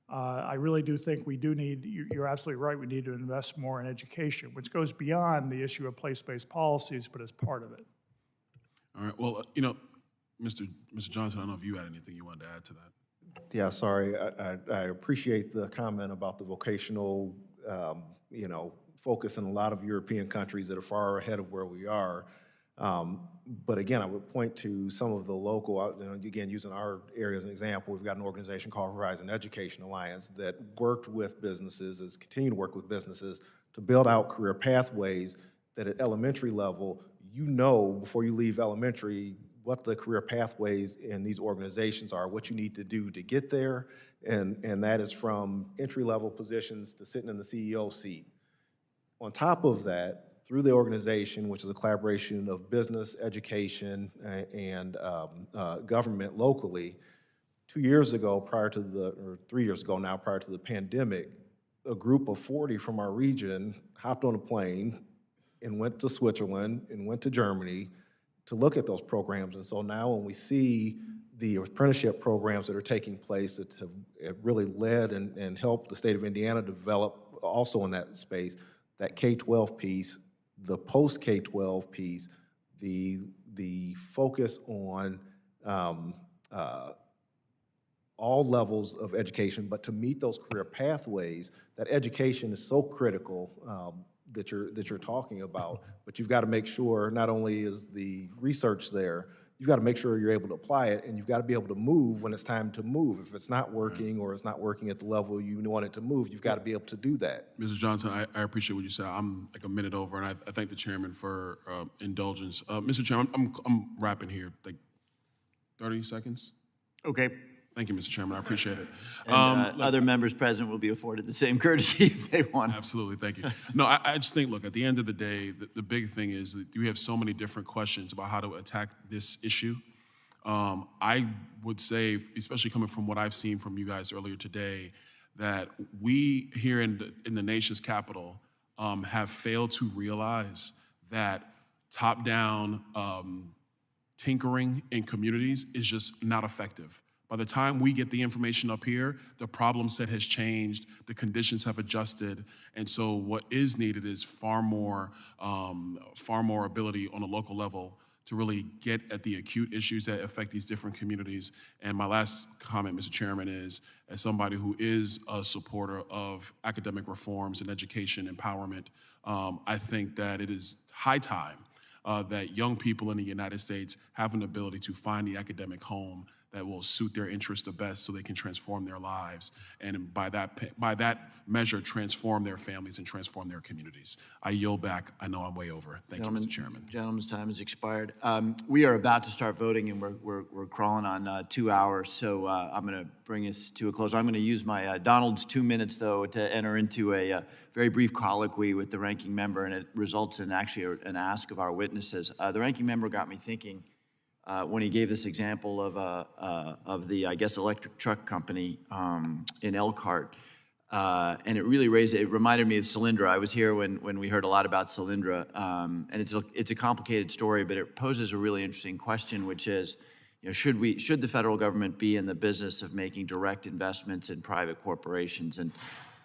S5: I really do think we do need, you're absolutely right, we need to invest more in education, which goes beyond the issue of place-based policies, but is part of it.
S16: All right, well, Mr. Johnson, I don't know if you had anything you wanted to add to that.
S9: Yeah, sorry, I appreciate the comment about the vocational, focus in a lot of European countries that are far ahead of where we are. But again, I would point to some of the local, again, using our area as an example, we've got an organization called Horizon Education Alliance that worked with businesses, is continuing to work with businesses to build out career pathways that at elementary level, you know before you leave elementary what the career pathways in these organizations are, what you need to do to get there, and that is from entry-level positions to sitting in the CEO seat. On top of that, through the organization, which is a collaboration of business, education, and government locally, 2 years ago, or 3 years ago now, prior to the pandemic, a group of 40 from our region hopped on a plane and went to Switzerland and went to Germany to look at those programs. And so now when we see the apprenticeship programs that are taking place that have really led and helped the state of Indiana develop also in that space, that K-12 piece, the post-K-12 piece, the focus on all levels of education, but to meet those career pathways, that education is so critical that you're talking about. But you've got to make sure not only is the research there, you've got to make sure you're able to apply it, and you've got to be able to move when it's time to move. If it's not working or it's not working at the level you want it to move, you've got to be able to do that.
S16: Mr. Johnson, I appreciate what you said. I'm like a minute over, and I thank the chairman for indulgence. Mr. Chairman, I'm wrapping here, like 30 seconds.
S1: Okay.
S16: Thank you, Mr. Chairman. I appreciate it.
S1: And other members present will be afforded the same courtesy if they want.
S16: Absolutely, thank you. No, I just think, look, at the end of the day, the big thing is that we have so many different questions about how to attack this issue. I would say, especially coming from what I've seen from you guys earlier today, that we here in the nation's capital have failed to realize that top-down tinkering in communities is just not effective. By the time we get the information up here, the problem set has changed, the conditions have adjusted, and so what is needed is far more ability on a local level to really get at the acute issues that affect these different communities. And my last comment, Mr. Chairman, is as somebody who is a supporter of academic reforms and education empowerment, I think that it is high time that young people in the United States have an ability to find the academic home that will suit their interests the best so they can transform their lives, and by that measure, transform their families and transform their communities. I yield back. I know I'm way over. Thank you, Mr. Chairman.
S1: Gentlemen's time has expired. We are about to start voting, and we're crawling on 2 hours, so I'm going to bring us to a close. I'm going to use my Donald's 2 minutes, though, to enter into a very brief colloquy with the ranking member, and it results in actually an ask of our witnesses. The ranking member got me thinking when he gave this example of the, I guess, electric truck company in Elkhart. And it really it reminded me of Solyndra. I was here when we heard a lot about Solyndra. And it's a complicated story, but it poses a really interesting question, which is, should the federal government be in the business of making direct investments in private corporations? And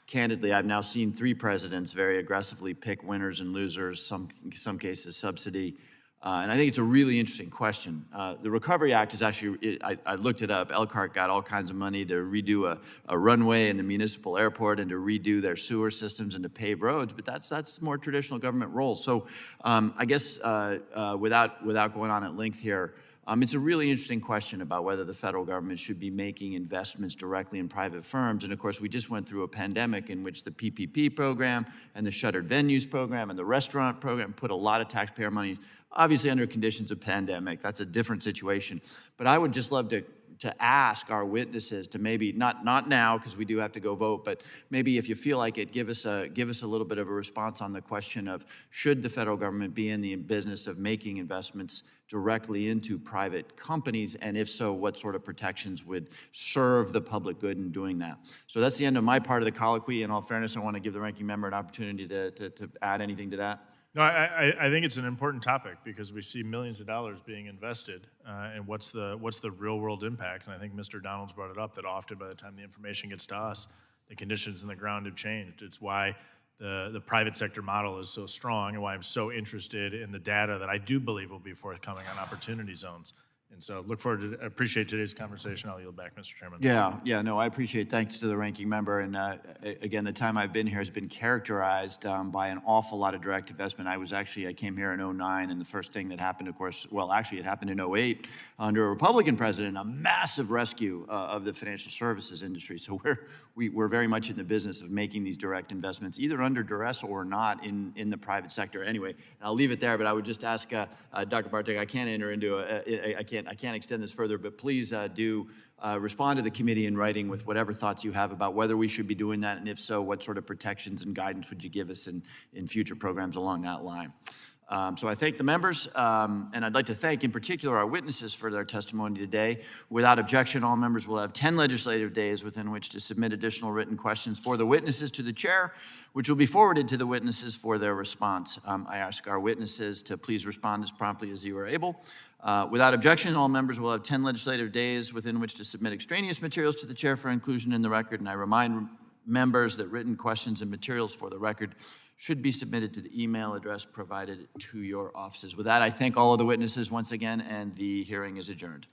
S1: candidly, I've now seen 3 presidents very aggressively pick winners and losers, some cases subsidy. And I think it's a really interesting question. The Recovery Act is actually, I looked it up, Elkhart got all kinds of money to redo a runway in the municipal airport and to redo their sewer systems and to pave roads, but that's more traditional government role. So I guess without going on at length here, it's a really interesting question about whether the federal government should be making investments directly in private firms. And of course, we just went through a pandemic in which the PPP program and the shuttered venues program and the restaurant program put a lot of taxpayer money, obviously under conditions of pandemic. That's a different situation. But I would just love to ask our witnesses to maybe, not now, because we do have to go vote, but maybe if you feel like it, give us a little bit of a response on the question of, should the federal government be in the business of making investments directly into private companies, and if so, what sort of protections would serve the public good in doing that? So that's the end of my part of the colloquy. In all fairness, I want to give the ranking member an opportunity to add anything to that.
S2: No, I think it's an important topic because we see millions of dollars being invested, and what's the real world impact? And I think Mr. Donalds brought it up that often by the time the information gets to us, the conditions in the ground have changed. It's why the private sector model is so strong and why I'm so interested in the data that I do believe will be forthcoming on opportunity zones. And so look forward to, appreciate today's conversation. I'll yield back, Mr. Chairman.
S1: Yeah, no, I appreciate, thanks to the ranking member. And again, the time I've been here has been characterized by an awful lot of direct investment. I came here in '09, and the first thing that happened, of course, well, actually it happened in '08 under a Republican president, a massive rescue of the financial services industry. So we're very much in the business of making these direct investments, either under duress or not, in the private sector. Anyway, and I'll leave it there, but I would just ask Dr. Bartek, I can't enter into I can't extend this further, but please do respond to the committee in writing with whatever thoughts you have about whether we should be doing that, and if so, what sort of protections and guidance would you give us in future programs along that line. So I thank the members, and I'd like to thank in particular our witnesses for their testimony today. Without objection, all members will have 10 legislative days within which to submit additional written questions for the witnesses to the chair, which will be forwarded to the witnesses for their response. I ask our witnesses to please respond as promptly as you are able. Without objection, all members will have 10 legislative days within which to submit extraneous materials to the chair for inclusion in the record, and I remind members that written questions and materials for the record should be submitted to the email address provided to your offices. With that, I thank all of the witnesses once again, and the hearing is adjourned.